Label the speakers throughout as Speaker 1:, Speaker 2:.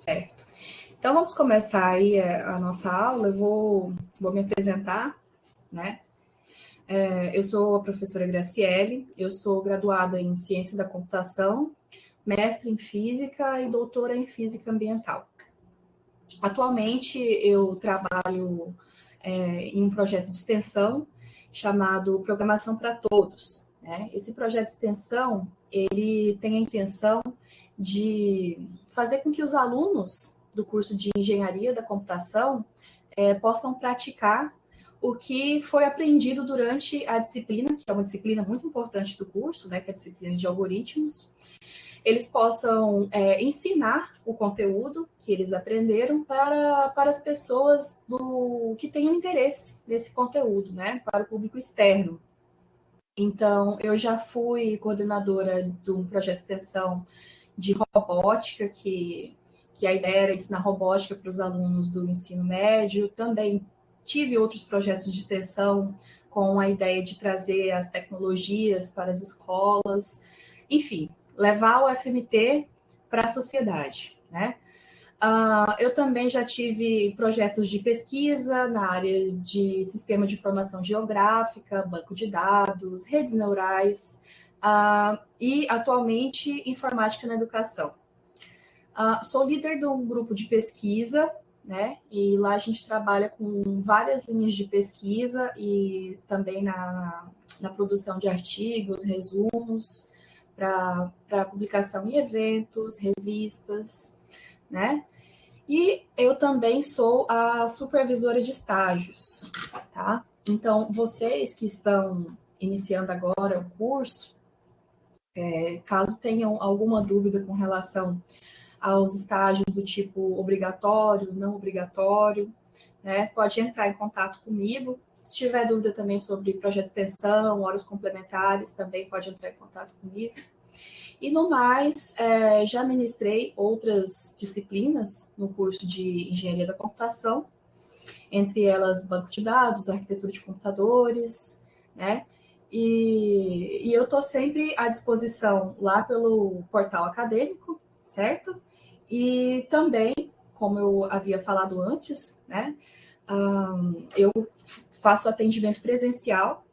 Speaker 1: Certo. Então, vamos começar aí a nossa aula. Eu vou me apresentar, né? Eu sou a professora Graciele, eu sou graduada em Ciência da Computação, mestre em Física e doutora em Física Ambiental. Atualmente, eu trabalho em um projeto de extensão chamado Programação para Todos, né? Esse projeto de extensão, ele tem a intenção de fazer com que os alunos do curso de Engenharia da Computação possam praticar o que foi aprendido durante a disciplina, que é uma disciplina muito importante do curso, né, que é a disciplina de algoritmos. Eles possam ensinar o conteúdo que eles aprenderam para as pessoas que tenham interesse nesse conteúdo, né, para o público externo. Então, eu já fui coordenadora de um projeto de extensão de robótica, que a ideia era ensinar robótica para os alunos do ensino médio. Também tive outros projetos de extensão com a ideia de trazer as tecnologias para as escolas. Enfim, levar o FMT para a sociedade, né? Eu também já tive projetos de pesquisa na área de sistema de informação geográfica, banco de dados, redes neurais e, atualmente, informática na educação. Sou líder de um grupo de pesquisa, né? E lá a gente trabalha com várias linhas de pesquisa e também na produção de artigos, resumos, para publicação em eventos, revistas, né? E eu também sou a supervisora de estágios, tá? Então, vocês que estão iniciando agora o curso, caso tenham alguma dúvida com relação aos estágios do tipo obrigatório, não obrigatório, né? Pode entrar em contato comigo. Se tiver dúvida também sobre projeto de extensão, horas complementares, também pode entrar em contato comigo. E no mais, já ministrei outras disciplinas no curso de Engenharia da Computação, entre elas banco de dados, arquitetura de computadores, né? E eu estou sempre à disposição lá pelo portal acadêmico, certo? E também, como eu havia falado antes, né? Eu faço atendimento presencial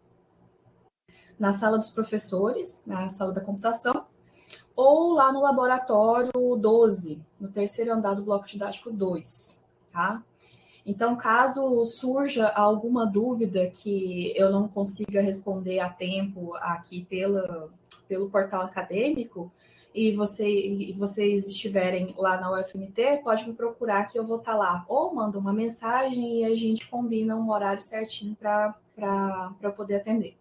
Speaker 1: na sala dos professores, na sala da computação, ou lá no laboratório 12, no terceiro andar do bloco didático 2, tá? Então, caso surja alguma dúvida que eu não consiga responder a tempo aqui pelo portal acadêmico, e vocês estiverem lá na UFMT, pode me procurar que eu vou estar lá. Ou manda uma mensagem e a gente combina um horário certinho para poder atender.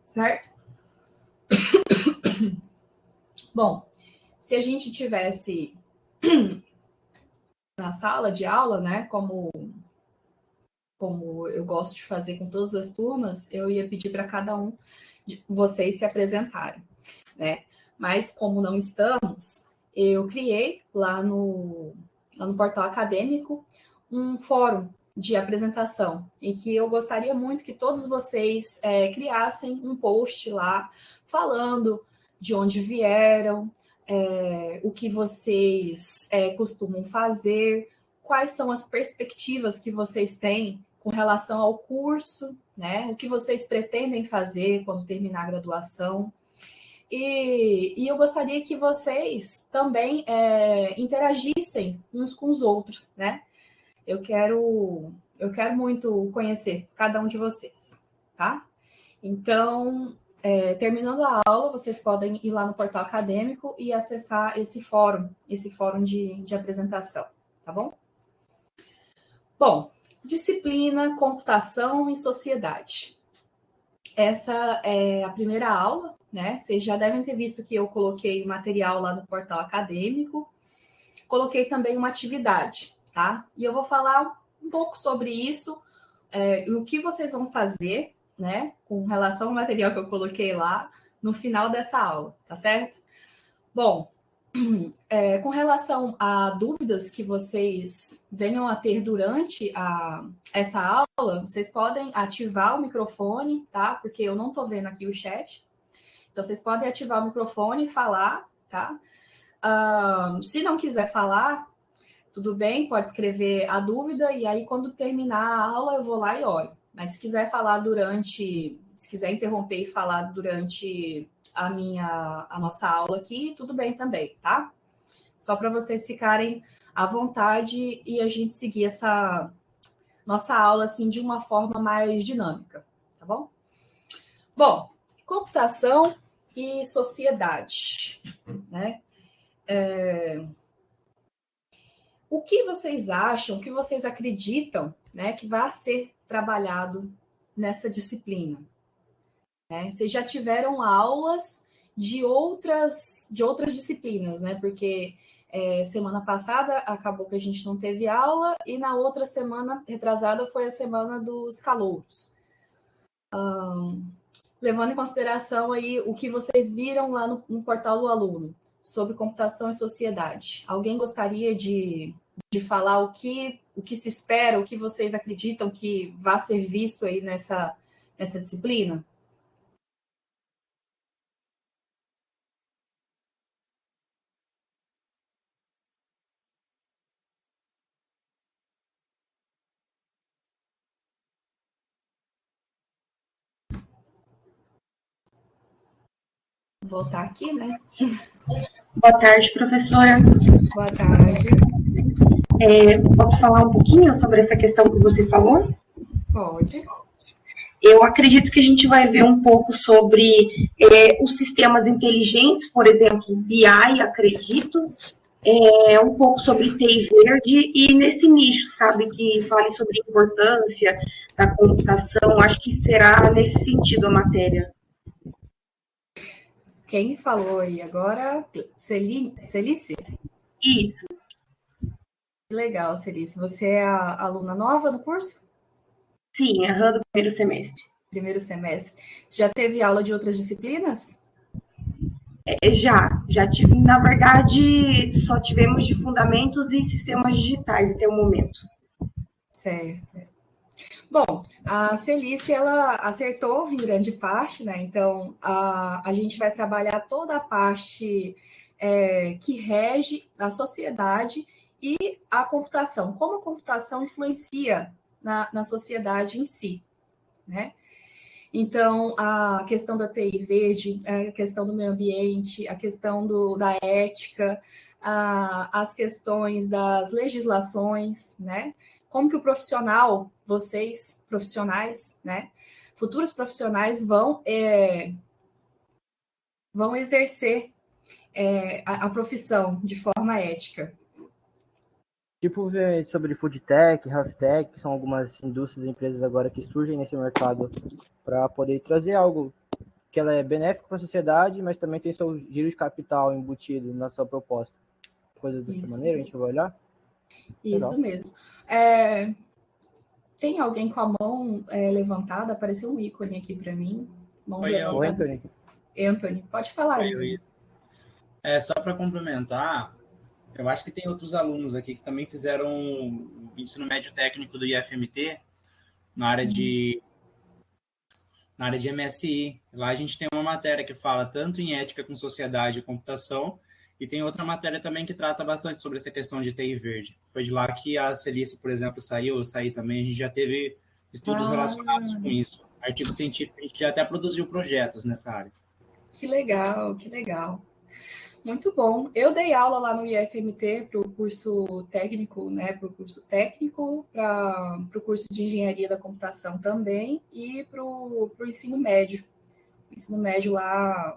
Speaker 1: Certo? Bom, se a gente tivesse na sala de aula, né, como eu gosto de fazer com todas as turmas, eu ia pedir para cada um de vocês se apresentarem, né? Mas como não estamos, eu criei lá no portal acadêmico um fórum de apresentação, em que eu gostaria muito que todos vocês criassem um post lá falando de onde vieram, o que vocês costumam fazer, quais são as perspectivas que vocês têm com relação ao curso, né? O que vocês pretendem fazer quando terminar a graduação. E eu gostaria que vocês também interagissem uns com os outros, né? Eu quero muito conhecer cada um de vocês, tá? Então, terminando a aula, vocês podem ir lá no portal acadêmico e acessar esse fórum de apresentação, tá bom? Bom, disciplina, computação e sociedade. Essa é a primeira aula, né? Vocês já devem ter visto que eu coloquei o material lá no portal acadêmico. Coloquei também uma atividade, tá? E eu vou falar um pouco sobre isso, e o que vocês vão fazer, né? Com relação ao material que eu coloquei lá no final dessa aula, tá certo? Bom, com relação a dúvidas que vocês venham a ter durante essa aula, vocês podem ativar o microfone, tá? Porque eu não estou vendo aqui o chat. Então, vocês podem ativar o microfone e falar, tá? Se não quiser falar, tudo bem, pode escrever a dúvida e aí quando terminar a aula eu vou lá e olho. Mas se quiser se quiser interromper e falar durante a nossa aula aqui, tudo bem também, tá? Só para vocês ficarem à vontade e a gente seguir essa nossa aula assim de uma forma mais dinâmica, tá bom? Bom, computação e sociedade, né? O que vocês acham, o que vocês acreditam, né, que vai ser trabalhado nessa disciplina? Né? Vocês já tiveram aulas de outras disciplinas, né? Porque semana passada acabou que a gente não teve aula e na outra semana retrasada foi a semana dos calouros. Levando em consideração aí o que vocês viram lá no portal do aluno sobre computação e sociedade. Alguém gostaria de falar o que se espera, o que vocês acreditam que vai ser visto aí nessa disciplina? Vou voltar aqui, né?
Speaker 2: Boa tarde, professora.
Speaker 1: Boa tarde.
Speaker 2: Posso falar um pouquinho sobre essa questão que você falou?
Speaker 1: Pode.
Speaker 2: Eu acredito que a gente vai ver um pouco sobre os sistemas inteligentes, por exemplo, BI, acredito, um pouco sobre TI verde e nesse nicho, sabe, que fale sobre a importância da computação. Acho que será nesse sentido a matéria.
Speaker 1: Quem falou aí agora? Celice?
Speaker 2: Isso.
Speaker 1: Que legal, Celice. Você é a aluna nova no curso?
Speaker 2: Sim, errando o primeiro semestre.
Speaker 1: Primeiro semestre. Você já teve aula de outras disciplinas?
Speaker 2: Já tive, na verdade, só tivemos de fundamentos e sistemas digitais até o momento.
Speaker 1: Certo. Bom, a Celice, ela acertou em grande parte, né? Então, a gente vai trabalhar toda a parte que rege a sociedade e a computação. Como a computação influencia na sociedade em si, né? Então, a questão da TI verde, a questão do meio ambiente, a questão da ética, as questões das legislações, né? Como que o profissional, vocês, profissionais, né? Futuros profissionais vão exercer a profissão de forma ética.
Speaker 3: Tipo, ver sobre food tech, health tech, que são algumas indústrias e empresas agora que surgem nesse mercado para poder trazer algo que ela é benéfico para a sociedade, mas também tem seu giro de capital embutido na sua proposta. Coisa dessa maneira, a gente vai olhar?
Speaker 1: Isso mesmo. Tem alguém com a mão levantada? Apareceu um ícone aqui para mim. Mãos levantadas.
Speaker 3: Anthony.
Speaker 1: Anthony, pode falar aí.
Speaker 4: Só para complementar, eu acho que tem outros alunos aqui que também fizeram o ensino médio técnico do IFMT na área de MSI. Lá a gente tem uma matéria que fala tanto em ética com sociedade e computação, e tem outra matéria também que trata bastante sobre essa questão de TI verde. Foi de lá que a Celice, por exemplo, saiu, eu saí também, a gente já teve estudos relacionados com isso. Artigo científico, a gente já até produziu projetos nessa área.
Speaker 1: Que legal, que legal. Muito bom. Eu dei aula lá no IFMT para o curso técnico, né? Para o curso técnico, para o curso de engenharia da computação também e para o ensino médio. O ensino médio lá,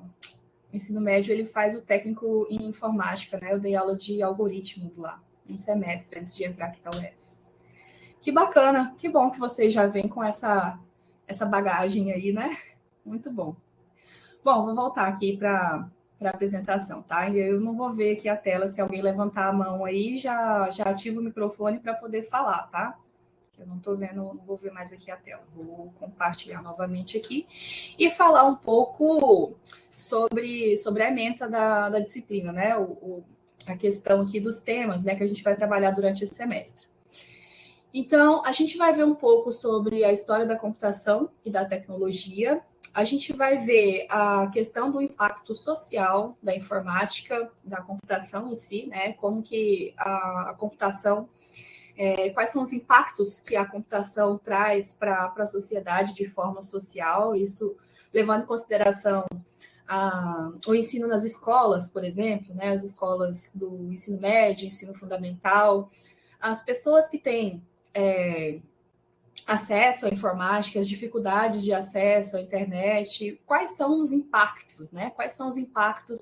Speaker 1: o ensino médio ele faz o técnico em informática, né? Eu dei aula de algoritmos lá, um semestre antes de entrar aqui na UF. Que bacana, que bom que vocês já vêm com essa bagagem aí, né? Muito bom. Bom, vou voltar aqui para a apresentação, tá? Eu não vou ver aqui a tela, se alguém levantar a mão aí, já ativo o microfone para poder falar, tá? Eu não estou vendo, não vou ver mais aqui a tela. Vou compartilhar novamente aqui e falar um pouco sobre a ementa da disciplina, né? A questão aqui dos temas, né, que a gente vai trabalhar durante esse semestre. Então, a gente vai ver um pouco sobre a história da computação e da tecnologia. A gente vai ver a questão do impacto social da informática, da computação em si, né? Como que a computação, quais são os impactos que a computação traz para a sociedade de forma social, isso levando em consideração o ensino nas escolas, por exemplo, né? As escolas do ensino médio, ensino fundamental, as pessoas que têm acesso à informática, as dificuldades de acesso à internet, quais são os impactos, né? Quais são os impactos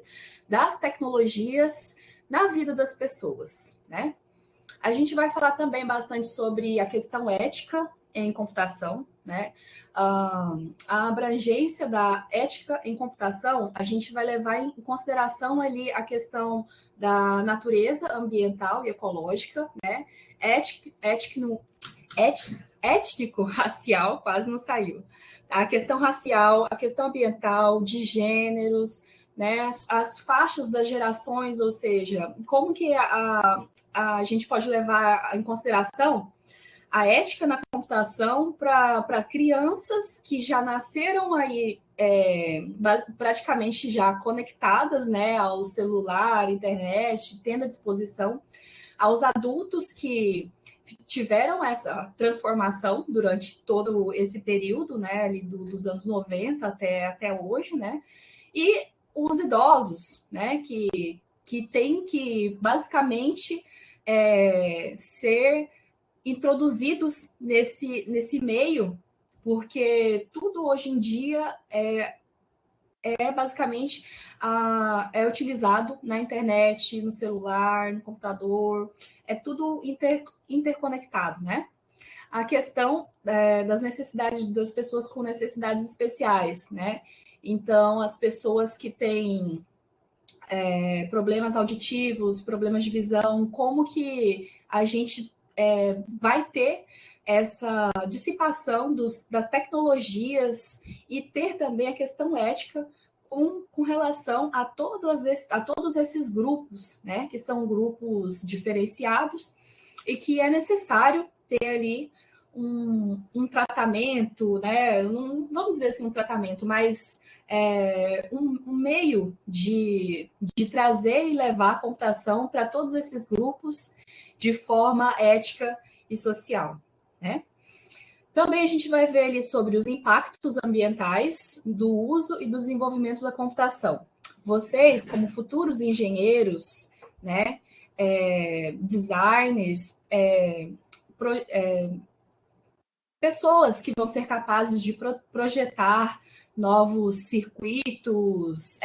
Speaker 1: das tecnologias na vida das pessoas, né? A gente vai falar também bastante sobre a questão ética em computação, né? A abrangência da ética em computação, a gente vai levar em consideração ali a questão da natureza ambiental e ecológica, né? Étnico-racial, quase não saiu. A questão racial, a questão ambiental, de gêneros, né? As faixas das gerações, ou seja, como que a gente pode levar em consideração a ética na computação para as crianças que já nasceram aí praticamente já conectadas, né, ao celular, internet, tendo à disposição, aos adultos que tiveram essa transformação durante todo esse período, né, ali dos anos 90 até hoje, né, e os idosos, né, que tem que basicamente ser introduzidos nesse meio, porque tudo hoje em dia basicamente é utilizado na internet, no celular, no computador, é tudo interconectado, né? A questão das necessidades das pessoas com necessidades especiais, né? Então, as pessoas que têm problemas auditivos, problemas de visão, como que a gente vai ter essa dissipação das tecnologias e ter também a questão ética com relação a todos esses grupos, né, que são grupos diferenciados e que é necessário ter ali um tratamento, né, vamos dizer assim, um tratamento, mas um meio de trazer e levar a computação para todos esses grupos de forma ética e social, né? Também a gente vai ver ali sobre os impactos ambientais do uso e do desenvolvimento da computação. Vocês, como futuros engenheiros, né, designers, pessoas que vão ser capazes de projetar novos circuitos,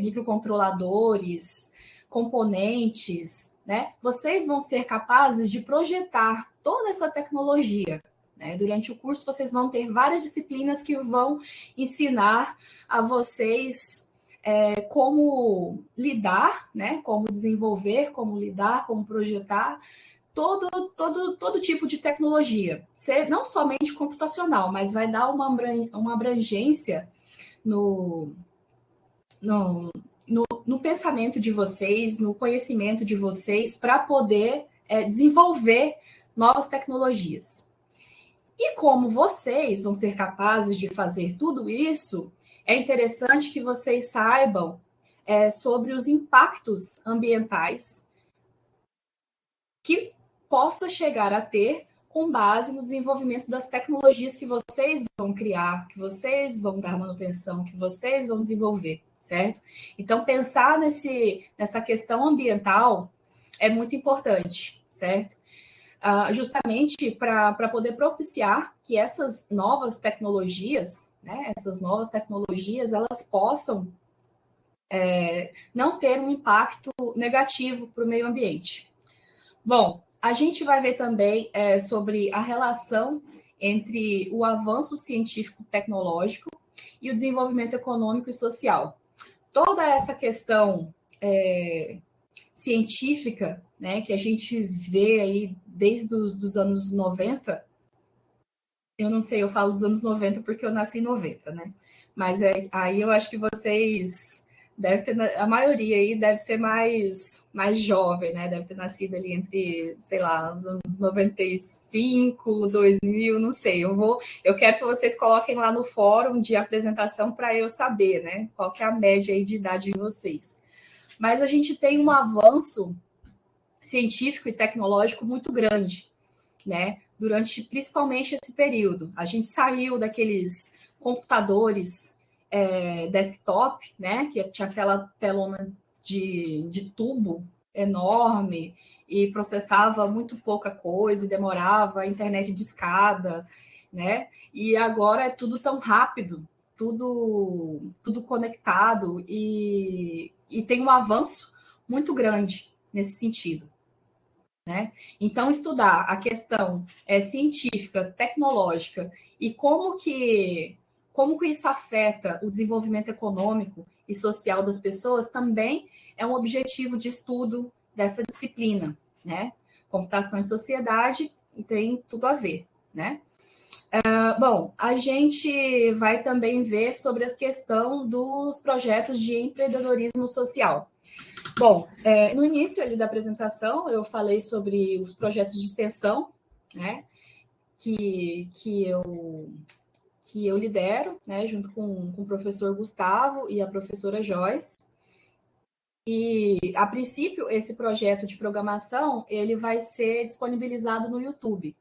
Speaker 1: microcontroladores, componentes, né? Vocês vão ser capazes de projetar toda essa tecnologia, né? Durante o curso, vocês vão ter várias disciplinas que vão ensinar a vocês como lidar, né? Como desenvolver, como lidar, como projetar todo tipo de tecnologia, não somente computacional, mas vai dar uma abrangência no pensamento de vocês, no conhecimento de vocês, para poder desenvolver novas tecnologias. E como vocês vão ser capazes de fazer tudo isso, é interessante que vocês saibam sobre os impactos ambientais que possa chegar a ter com base no desenvolvimento das tecnologias que vocês vão criar, que vocês vão dar manutenção, que vocês vão desenvolver, certo? Então, pensar nessa questão ambiental é muito importante, certo? Justamente para poder propiciar que essas novas tecnologias, né, elas possam não ter um impacto negativo para o meio ambiente. Bom, a gente vai ver também sobre a relação entre o avanço científico-tecnológico e o desenvolvimento econômico e social. Toda essa questão científica, né, que a gente vê aí desde os anos 90, eu não sei, eu falo dos anos 90 porque eu nasci em 90, né? Mas aí eu acho que vocês Deve ter, a maioria aí deve ser mais jovem, né? Deve ter nascido ali entre, sei lá, os anos 95, 2000, não sei. Eu quero que vocês coloquem lá no fórum de apresentação para eu saber, né? Qual que é a média aí de idade de vocês. Mas a gente tem um avanço científico e tecnológico muito grande, né? Durante principalmente esse período. A gente saiu daqueles computadores desktop, né? Que tinha aquela telona de tubo enorme e processava muito pouca coisa e demorava, a internet de escada, né? E agora é tudo tão rápido, tudo conectado e tem um avanço muito grande nesse sentido. Né? Então, estudar a questão científica, tecnológica e como que isso afeta o desenvolvimento econômico e social das pessoas também é um objetivo de estudo dessa disciplina, né? Computação e sociedade tem tudo a ver, né? Bom, a gente vai também ver sobre a questão dos projetos de empreendedorismo social. Bom, no início ali da apresentação, eu falei sobre os projetos de extensão, né, que eu lidero, né, junto com o professor Gustavo e a professora Joyce. E, a princípio, esse projeto de programação, ele vai ser disponibilizado no YouTube.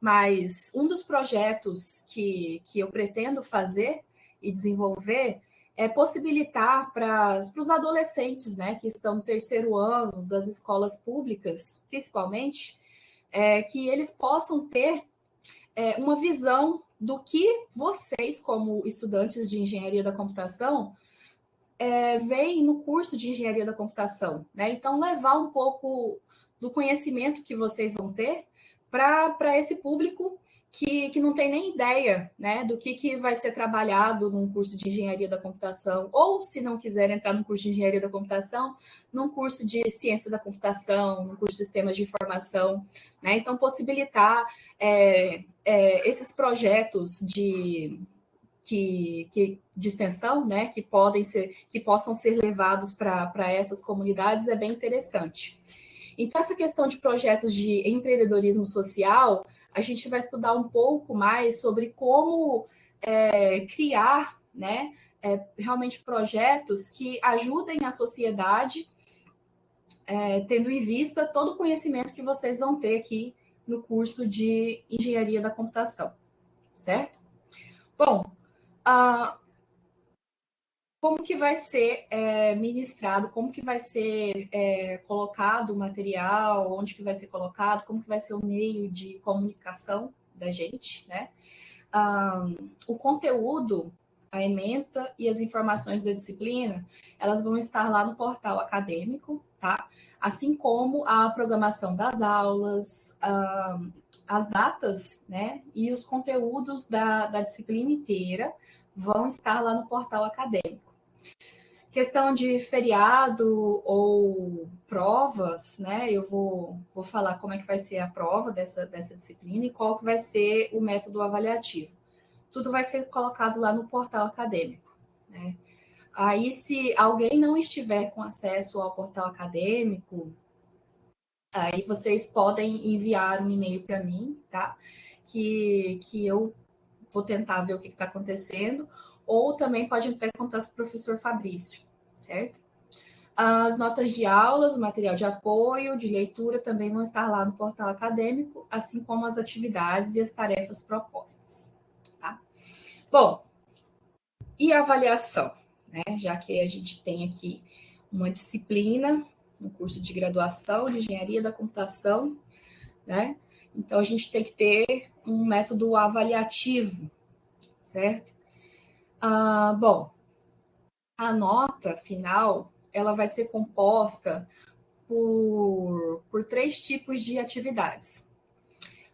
Speaker 1: Mas um dos projetos que eu pretendo fazer e desenvolver é possibilitar para os adolescentes, né, que estão no terceiro ano das escolas públicas, principalmente, que eles possam ter uma visão do que vocês, como estudantes de engenharia da computação, veem no curso de engenharia da computação, né? Então, levar um pouco do conhecimento que vocês vão ter para esse público que não tem nem ideia, né, do que vai ser trabalhado num curso de engenharia da computação, ou se não quiser entrar num curso de engenharia da computação, num curso de ciência da computação, num curso de sistemas de informação, né? Então, possibilitar esses projetos de extensão, né, que possam ser levados para essas comunidades é bem interessante. Então, essa questão de projetos de empreendedorismo social, a gente vai estudar um pouco mais sobre como criar, né, realmente projetos que ajudem a sociedade, tendo em vista todo o conhecimento que vocês vão ter aqui no curso de engenharia da computação, certo? Bom, como que vai ser ministrado, como que vai ser colocado o material, onde que vai ser colocado, como que vai ser o meio de comunicação da gente, né? O conteúdo, a ementa e as informações da disciplina, elas vão estar lá no portal acadêmico, tá? Assim como a programação das aulas, as datas, né? E os conteúdos da disciplina inteira vão estar lá no portal acadêmico. Questão de feriado ou provas, né? Eu vou falar como é que vai ser a prova dessa disciplina e qual que vai ser o método avaliativo. Tudo vai ser colocado lá no portal acadêmico, né? Aí, se alguém não estiver com acesso ao portal acadêmico, aí vocês podem enviar um e-mail para mim, tá? Que eu vou tentar ver o que está acontecendo, ou também pode entrar em contato com o professor Fabrício, certo? As notas de aulas, o material de apoio, de leitura, também vão estar lá no portal acadêmico, assim como as atividades e as tarefas propostas, tá? Bom, e a avaliação, né? Já que a gente tem aqui uma disciplina, um curso de graduação de engenharia da computação, né? Então, a gente tem que ter um método avaliativo, certo? Bom, a nota final, ela vai ser composta por 3 tipos de atividades.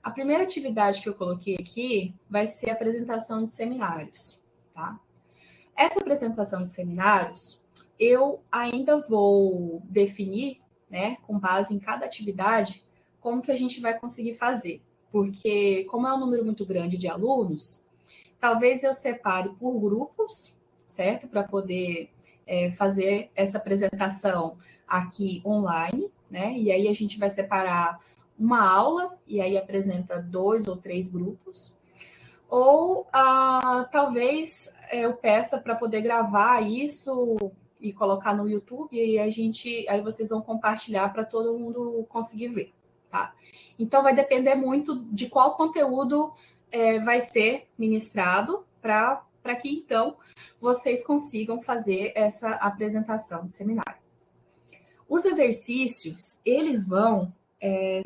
Speaker 1: A primeira atividade que eu coloquei aqui vai ser a apresentação de seminários, tá? Essa apresentação de seminários, eu ainda vou definir, né, com base em cada atividade, como que a gente vai conseguir fazer. Porque, como é um número muito grande de alunos, talvez eu separe por grupos, certo? Para poder fazer essa apresentação aqui online, né? E aí a gente vai separar uma aula e aí apresenta 2 ou 3 grupos. Ou talvez eu peça para poder gravar isso e colocar no YouTube e aí vocês vão compartilhar para todo mundo conseguir ver, tá? Então vai depender muito de qual conteúdo vai ser ministrado para que então vocês consigam fazer essa apresentação de seminário. Os exercícios, eles vão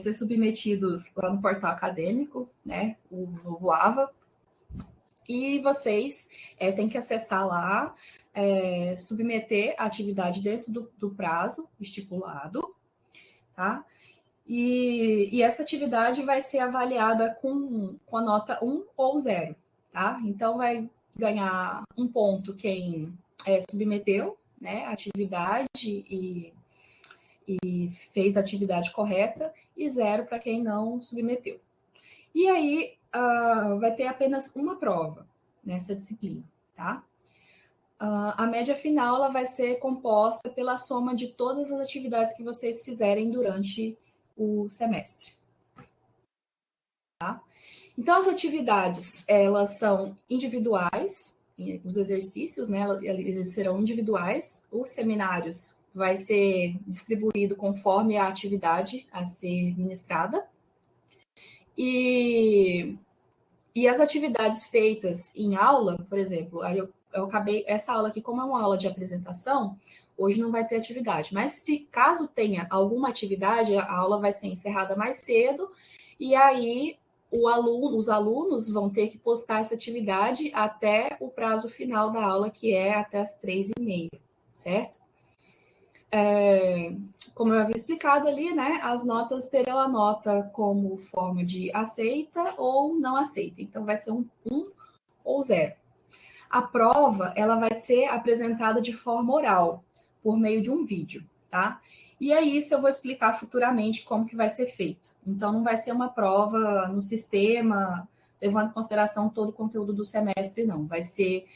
Speaker 1: ser submetidos lá no portal acadêmico, né, o novo AVA, e vocês têm que acessar lá, submeter a atividade dentro do prazo estipulado, tá? E essa atividade vai ser avaliada com a nota 1 ou 0, tá? Então, vai ganhar 1 ponto quem submeteu, né, a atividade e fez a atividade correta, e 0 para quem não submeteu. E aí, vai ter apenas uma prova nessa disciplina, tá? A média final ela vai ser composta pela soma de todas as atividades que vocês fizerem durante o semestre. Tá? Então, as atividades, elas são individuais, os exercícios, né, eles serão individuais, os seminários vai ser distribuído conforme a atividade a ser ministrada, e as atividades feitas em aula, por exemplo, aí eu acabei, essa aula aqui, como é uma aula de apresentação, hoje não vai ter atividade, mas se caso tenha alguma atividade, a aula vai ser encerrada mais cedo, e aí os alunos vão ter que postar essa atividade até o prazo final da aula, que é até as 3h30, certo? Como eu havia explicado ali, né, as notas terão a nota como forma de aceita ou não aceita. Então, vai ser 1 ou 0. A prova, ela vai ser apresentada de forma oral, por meio de um vídeo, tá? E aí, isso eu vou explicar futuramente como que vai ser feito. Então, não vai ser uma prova no sistema, levando em consideração todo o conteúdo do semestre, não. Vai ser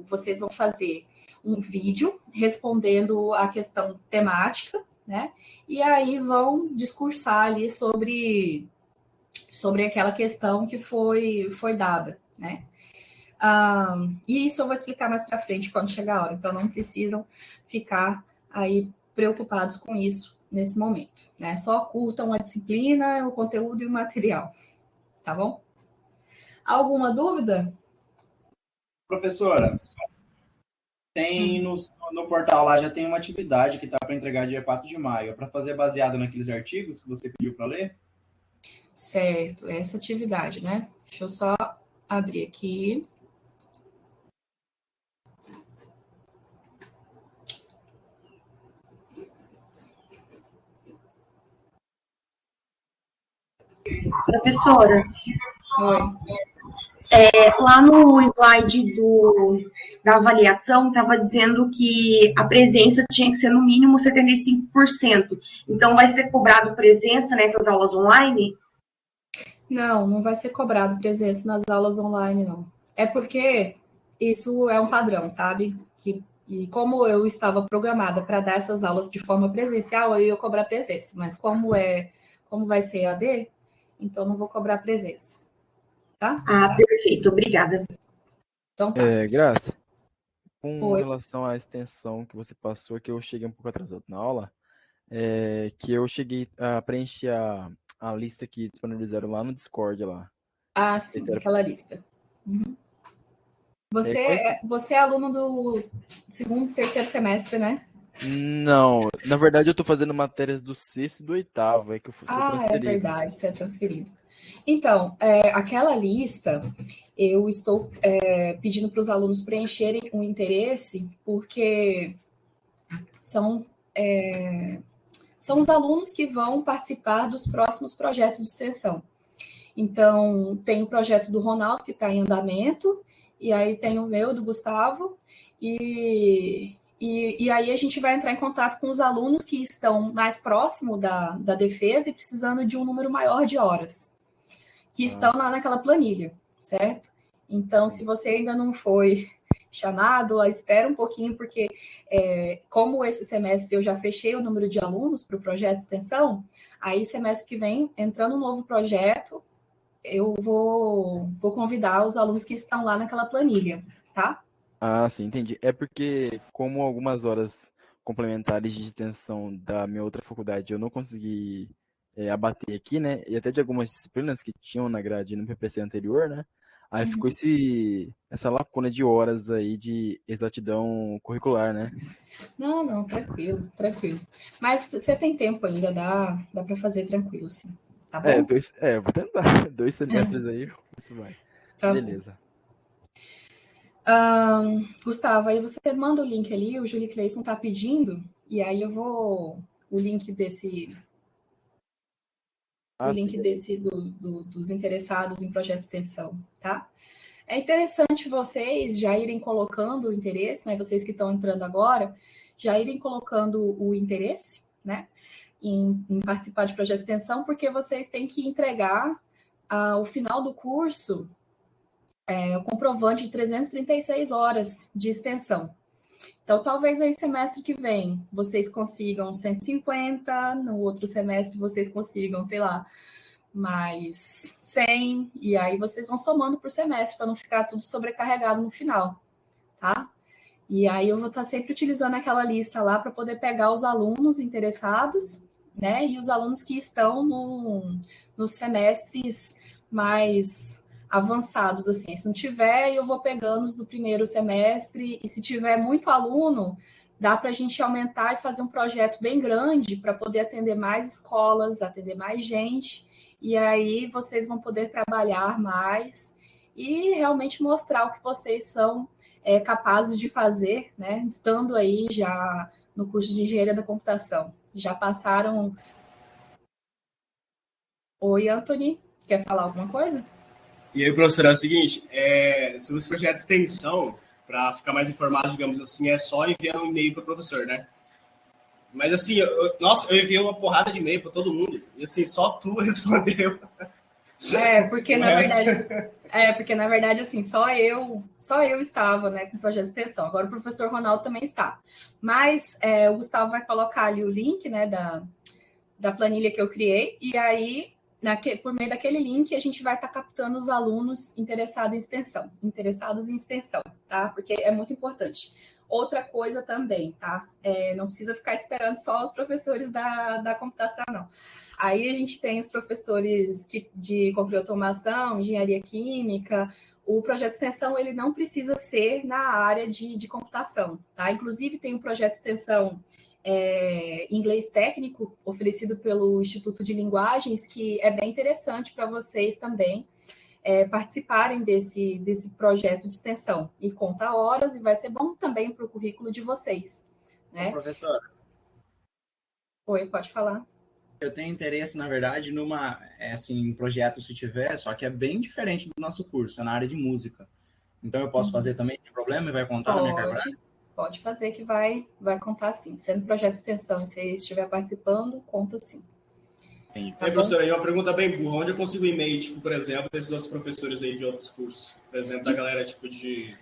Speaker 1: vocês vão fazer um vídeo respondendo a questão temática, né? E aí vão discursar ali sobre aquela questão que foi dada, né? E isso eu vou explicar mais para frente quando chegar a hora, então não precisam ficar aí preocupados com isso nesse momento, né? Só curtam a disciplina, o conteúdo e o material, tá bom? Alguma dúvida?
Speaker 4: Professora, tem no portal lá, já tem uma atividade que está para entregar dia 4 de maio. É para fazer baseado naqueles artigos que você pediu para ler?
Speaker 1: Certo, essa atividade, né? Deixa eu só abrir aqui.
Speaker 2: Professora,
Speaker 1: Oi.
Speaker 2: lá no slide da avaliação, estava dizendo que a presença tinha que ser no mínimo 75%. Então, vai ser cobrado presença nessas aulas online?
Speaker 1: Não vai ser cobrado presença nas aulas online, não. É porque isso é um padrão, sabe? E como eu estava programada para dar essas aulas de forma presencial, eu ia cobrar presença. Mas como vai ser EAD, então não vou cobrar presença. Tá?
Speaker 2: Perfeito. Obrigada.
Speaker 1: Então tá.
Speaker 3: Graça, com
Speaker 1: Oi.
Speaker 3: relação à extensão que você passou, que eu cheguei um pouco atrasado na aula, que eu cheguei a preencher a lista que disponibilizaram lá no Discord lá.
Speaker 1: Sim, aquela lista. Uhum. Você é aluno do 2º, 3º semestre, né?
Speaker 3: Não, na verdade eu tô fazendo matérias do 6º e do 8º, é que eu fui transferido.
Speaker 1: É verdade, você é transferido. Então, aquela lista, eu estou pedindo para os alunos preencherem um interesse, porque são os alunos que vão participar dos próximos projetos de extensão. Então, tem o projeto do Ronaldo, que está em andamento, e aí tem o meu, do Gustavo, e aí a gente vai entrar em contato com os alunos que estão mais próximo da defesa e precisando de um número maior de horas, que estão lá naquela planilha, certo? Então, se você ainda não foi chamado, espera um pouquinho, porque como esse semestre eu já fechei o número de alunos para o projeto de extensão, aí semestre que vem, entrando um novo projeto, eu vou convidar os alunos que estão lá naquela planilha, tá?
Speaker 5: Ah, sim, entendi. É porque, como algumas horas complementares de extensão da minha outra faculdade eu não consegui abater aqui, né? E até de algumas disciplinas que tinham na grade no PPC anterior, né? Aí ficou essa lacuna de horas aí de exatidão curricular, né?
Speaker 1: Não, tranquilo, tranquilo. Mas você tem tempo ainda, dá para fazer tranquilo, sim. Tá bom?
Speaker 5: Eu vou tentar. 2 semestres aí, isso vai.
Speaker 1: Tá bom.
Speaker 5: Beleza.
Speaker 1: Gustavo, aí você manda o link ali, o Julie Cleison tá pedindo, e aí eu vou. O link desse. O
Speaker 5: Ah, sim.
Speaker 1: link desse dos interessados em projeto de extensão, tá? É interessante vocês já irem colocando o interesse, né? Vocês que estão entrando agora, já irem colocando o interesse, né? Em participar de projeto de extensão, porque vocês têm que entregar ao final do curso o comprovante de 336 horas de extensão. Então, talvez aí semestre que vem vocês consigam 150, no outro semestre vocês consigam, sei lá, mais 100, e aí vocês vão somando por semestre para não ficar tudo sobrecarregado no final, tá? E aí eu vou estar sempre utilizando aquela lista lá para poder pegar os alunos interessados, né? E os alunos que estão nos semestres mais avançados, assim. Se não tiver, eu vou pegando os do primeiro semestre, e se tiver muito aluno, dá para a gente aumentar e fazer um projeto bem grande para poder atender mais escolas, atender mais gente, e aí vocês vão poder trabalhar mais e realmente mostrar o que vocês são capazes de fazer, né? Estando aí já no curso de engenharia da computação. Já passaram. Oi, Anthony, quer falar alguma coisa?
Speaker 6: E aí, professor, é o seguinte, sobre os projetos de extensão, para ficar mais informado, digamos assim, é só enviar um e-mail para o professor, né? Mas assim, nossa, eu enviei uma porrada de e-mail para todo mundo, e assim, só tu respondeu.
Speaker 1: Porque
Speaker 6: O
Speaker 1: na
Speaker 6: resto...
Speaker 1: verdade. Porque na verdade, assim, só eu estava, né, com o projeto de extensão. Agora o professor Ronaldo também está. Mas o Gustavo vai colocar ali o link, né, da planilha que eu criei, e aí, por meio daquele link, a gente vai estar captando os alunos interessados em extensão, tá? Porque é muito importante. Outra coisa também, tá? Não precisa ficar esperando só os professores da computação, não. Aí a gente tem os professores de controle de automação, engenharia química. O projeto de extensão ele não precisa ser na área de computação, tá? Inclusive tem um projeto de extensão inglês técnico oferecido pelo Instituto de Linguagens, que é bem interessante para vocês também participarem desse projeto de extensão. E conta horas e vai ser bom também para o currículo de vocês, né?
Speaker 4: Professor,
Speaker 1: Oi, pode falar.
Speaker 4: eu tenho interesse, na verdade, em projeto se tiver, só que é bem diferente do nosso curso, é na área de música. Então eu posso fazer também sem problema e vai contar na minha carga horária?
Speaker 1: Pode fazer que vai contar sim. Sendo projeto de extensão e se estiver participando, conta sim.
Speaker 6: Tá, professor, aí uma pergunta bem burra. Onde eu consigo e-mail, tipo, por exemplo, desses outros professores aí de outros cursos? Por exemplo, da galera, tipo, de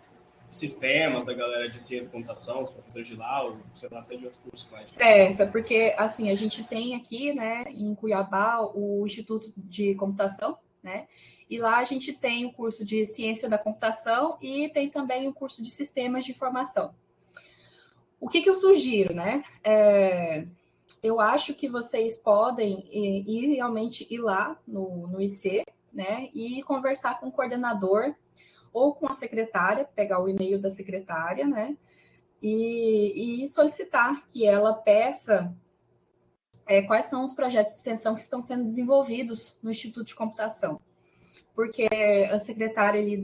Speaker 6: sistemas, da galera de ciência da computação, os professores de lá, ou sei lá, até de outro curso mais.
Speaker 1: Certo, é porque, assim, a gente tem aqui, né, em Cuiabá, o Instituto de Computação, né, e lá a gente tem o curso de Ciência da Computação e tem também o curso de Sistemas de Informação. O que eu sugiro, né, eu acho que vocês podem realmente ir lá no IC, né, e conversar com o coordenador ou com a secretária, pegar o e-mail da secretária, né, e solicitar que ela peça quais são os projetos de extensão que estão sendo desenvolvidos no Instituto de Computação. Porque a secretária ali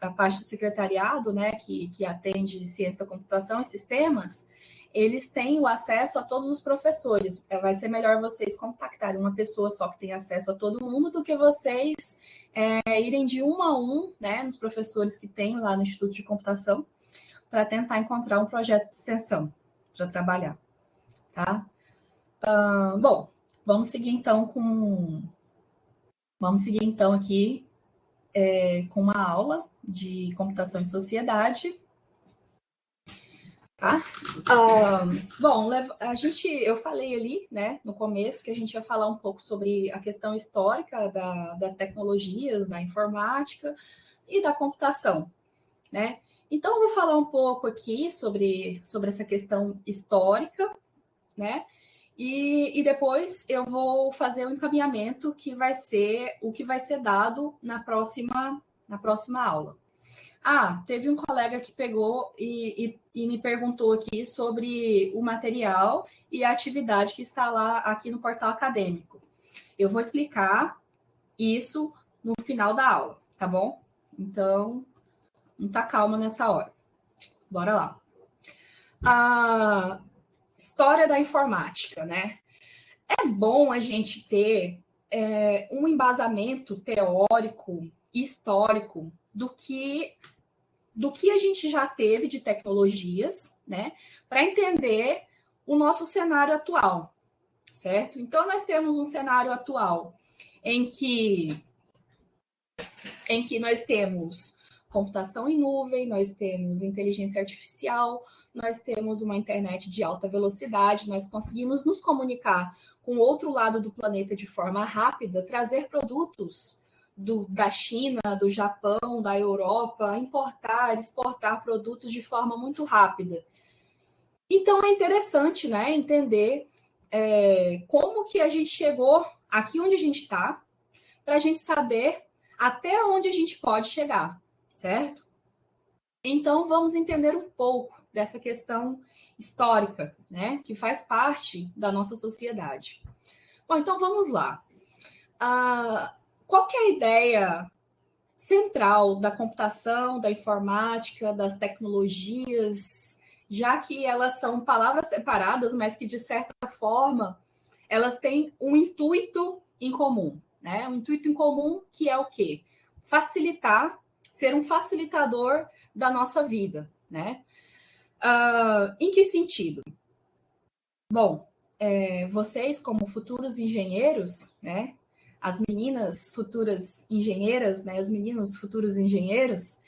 Speaker 1: a parte do secretariado, né, que atende ciência da computação e sistemas, eles têm o acesso a todos os professores. Vai ser melhor vocês contactarem uma pessoa só que tem acesso a todo mundo do que vocês irem de um a um, né, nos professores que tem lá no Instituto de Computação, para tentar encontrar um projeto de extensão para trabalhar, tá? Bom, vamos seguir então aqui com uma aula de computação e sociedade, Tá? Bom, eu falei ali, né, no começo, que a gente ia falar um pouco sobre a questão histórica das tecnologias, da informática e da computação, né? Então, eu vou falar um pouco aqui sobre essa questão histórica, né? E depois eu vou fazer o encaminhamento que vai ser o que vai ser dado na próxima aula. Teve um colega que pegou e me perguntou aqui sobre o material e a atividade que está lá aqui no portal acadêmico. Eu vou explicar isso no final da aula, tá bom? Então, muita calma nessa hora. Bora lá. A história da informática, né? É bom a gente ter um embasamento teórico e histórico do que a gente já teve de tecnologias, né, para entender o nosso cenário atual, certo? Então, nós temos um cenário atual em que nós temos computação em nuvem, nós temos inteligência artificial, nós temos uma internet de alta velocidade, nós conseguimos nos comunicar com o outro lado do planeta de forma rápida, trazer produtos da China, do Japão, da Europa, importar, exportar produtos de forma muito rápida. Então, é interessante, né, entender como que a gente chegou aqui onde a gente está, para a gente saber até onde a gente pode chegar, certo? Então, vamos entender um pouco dessa questão histórica, né, que faz parte da nossa sociedade. Bom, então vamos lá. Qual que é a ideia central da computação, da informática, das tecnologias, já que elas são palavras separadas, mas que, de certa forma, elas têm um intuito em comum, né? Um intuito em comum que é o quê? Facilitar, ser um facilitador da nossa vida, né? Em que sentido? Bom, vocês, como futuros engenheiros, né? As meninas futuras engenheiras, né? Os meninos futuros engenheiros,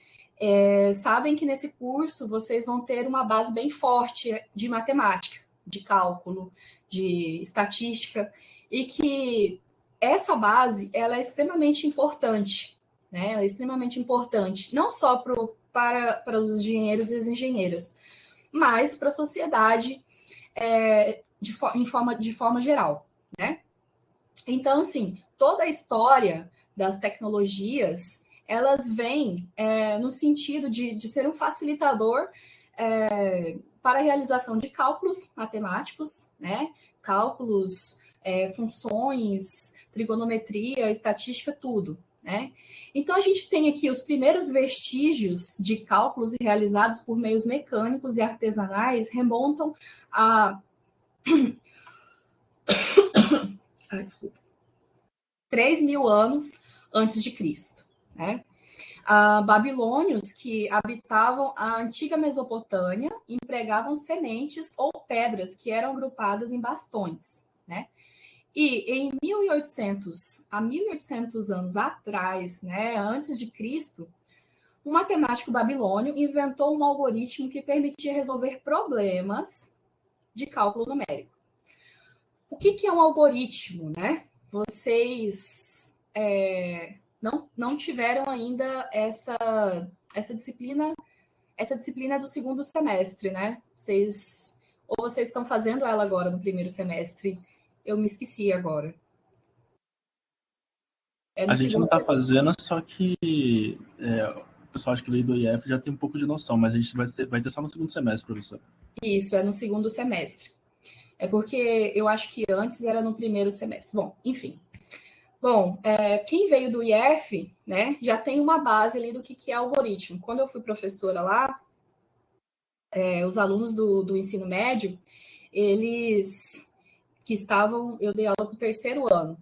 Speaker 1: sabem que nesse curso vocês vão ter uma base bem forte de matemática, de cálculo, de estatística, e que essa base ela é extremamente importante, né? Ela é extremamente importante, não só para os engenheiros e as engenheiras, mas para a sociedade de forma geral, né? Então, assim, toda a história das tecnologias, elas vêm no sentido de ser um facilitador para a realização de cálculos matemáticos, né? Cálculos, funções, trigonometria, estatística, tudo, né? Então, a gente tem aqui os primeiros vestígios de cálculos realizados por meios mecânicos e artesanais remontam a... desculpa. 3.000 anos antes de Cristo, né? Babilônios que habitavam a antiga Mesopotâmia empregavam sementes ou pedras que eram agrupadas em bastões, né? E em 1800 anos atrás, né, antes de Cristo, um matemático babilônio inventou um algoritmo que permitia resolver problemas de cálculo numérico. O que é um algoritmo, né? Vocês não tiveram ainda essa disciplina do segundo semestre, né? Vocês estão fazendo ela agora no primeiro semestre? Eu me esqueci agora.
Speaker 7: A gente não está fazendo, só que o pessoal acho que veio do IF já tem um pouco de noção, mas a gente vai ter só no segundo semestre, professor.
Speaker 1: Isso, é no segundo semestre. É porque eu acho que antes era no primeiro semestre. Bom, enfim. Bom, quem veio do IF, né, já tem uma base ali do que é algoritmo. Quando eu fui professora lá, os alunos do ensino médio, eles que estavam, eu dei aula para o terceiro ano,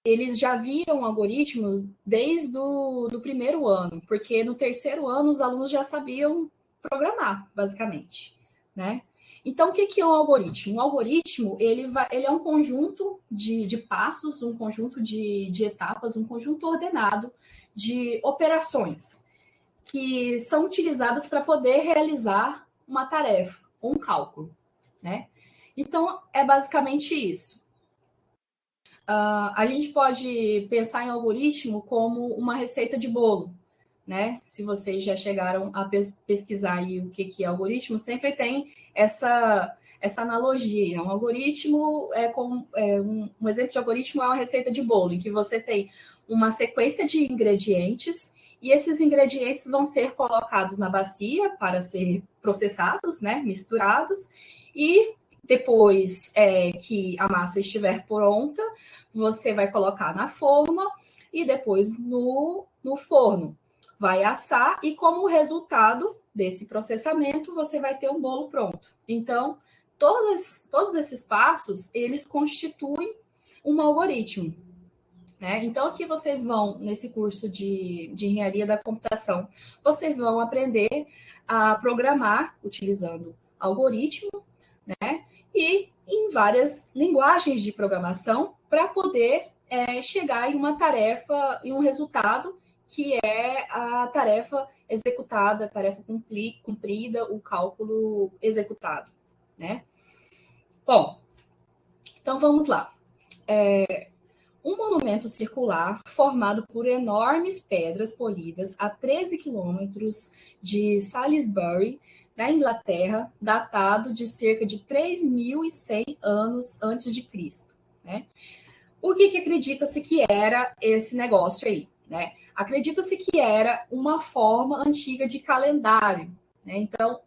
Speaker 1: eles já viam algoritmos desde do primeiro ano, porque no terceiro ano os alunos já sabiam programar, basicamente, né? Então, o que é um algoritmo? Um algoritmo, ele é um conjunto de passos, um conjunto de etapas, um conjunto ordenado de operações que são utilizadas para poder realizar uma tarefa, um cálculo, né? Então, é basicamente isso. A gente pode pensar em algoritmo como uma receita de bolo, né? Se vocês já chegaram a pesquisar aí o que é algoritmo, sempre tem essa analogia. Um algoritmo um exemplo de algoritmo é uma receita de bolo, em que você tem uma sequência de ingredientes e esses ingredientes vão ser colocados na bacia para ser processados, né? Misturados, e depois que a massa estiver pronta, você vai colocar na forma e depois no forno. Vai assar e, como resultado desse processamento, você vai ter um bolo pronto. Então, todos esses passos, eles constituem um algoritmo, né? Então, aqui vocês vão, nesse curso de engenharia da computação, vocês vão aprender a programar utilizando algoritmo, né? E em várias linguagens de programação para poder chegar em uma tarefa, em um resultado que é a tarefa executada, a tarefa cumprida, o cálculo executado, né? Bom, então vamos lá. Um monumento circular formado por enormes pedras polidas a 13 quilômetros de Salisbury, na Inglaterra, datado de cerca de 3.100 anos antes de Cristo, né? O que acredita-se que era esse negócio aí, né? Acredita-se que era uma forma antiga de calendário, né? Então,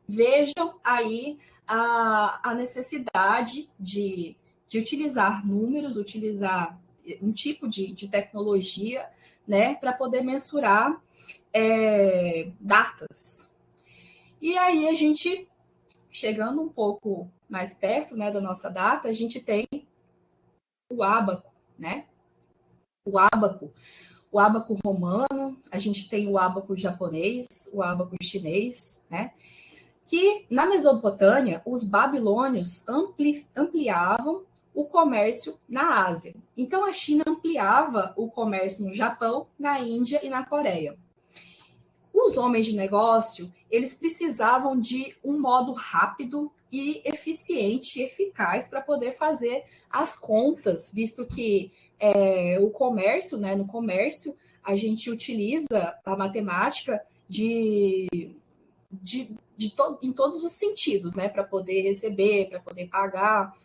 Speaker 1: vejam aí a necessidade de utilizar números, utilizar um tipo de tecnologia, né, para poder mensurar datas. E aí a gente, chegando um pouco mais perto, né, da nossa data, a gente tem o ábaco, né? O ábaco romano, a gente tem o ábaco japonês, o ábaco chinês, né? Que na Mesopotâmia, os babilônios ampliavam o comércio na Ásia. Então, a China ampliava o comércio no Japão, na Índia e na Coreia. Os homens de negócio, eles precisavam de um modo rápido e eficiente e eficaz para poder fazer as contas, visto que o comércio, né, no comércio, a gente utiliza a matemática em todos os sentidos, né, para poder receber, para poder pagar.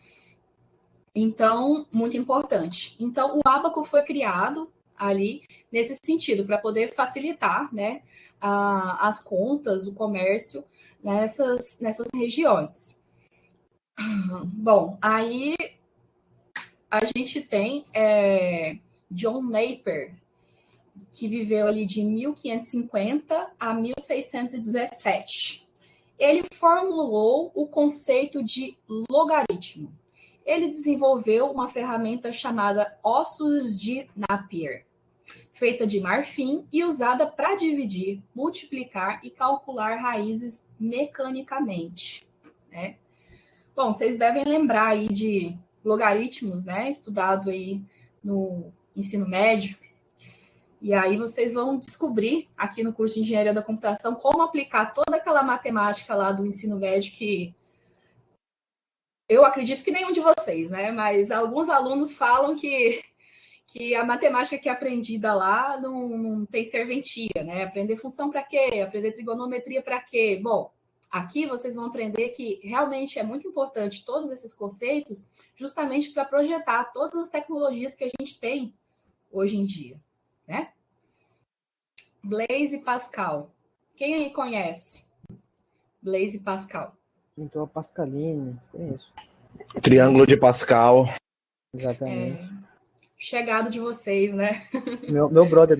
Speaker 1: Então, muito importante. Então, o ábaco foi criado ali nesse sentido, para poder facilitar, né, as contas, o comércio nessas regiões. Bom, aí a gente tem John Napier, que viveu ali de 1550 a 1617. Ele formulou o conceito de logaritmo. Ele desenvolveu uma ferramenta chamada ossos de Napier, feita de marfim e usada para dividir, multiplicar e calcular raízes mecanicamente, né? Bom, vocês devem lembrar aí de logaritmos, né? Estudado aí no ensino médio. E aí vocês vão descobrir aqui no curso de Engenharia da Computação como aplicar toda aquela matemática lá do ensino médio que eu acredito que nenhum de vocês, né? Mas alguns alunos falam que a matemática que é aprendida lá não tem serventia, né? Aprender função para quê? Aprender trigonometria para quê? Bom, aqui vocês vão aprender que realmente é muito importante todos esses conceitos justamente para projetar todas as tecnologias que a gente tem hoje em dia, né? Blaise Pascal. Quem aí conhece? Blaise Pascal.
Speaker 3: Então, a Pascaline, conheço.
Speaker 8: Triângulo de Pascal.
Speaker 3: Exatamente.
Speaker 1: Chegado de vocês, né?
Speaker 3: Meu brother.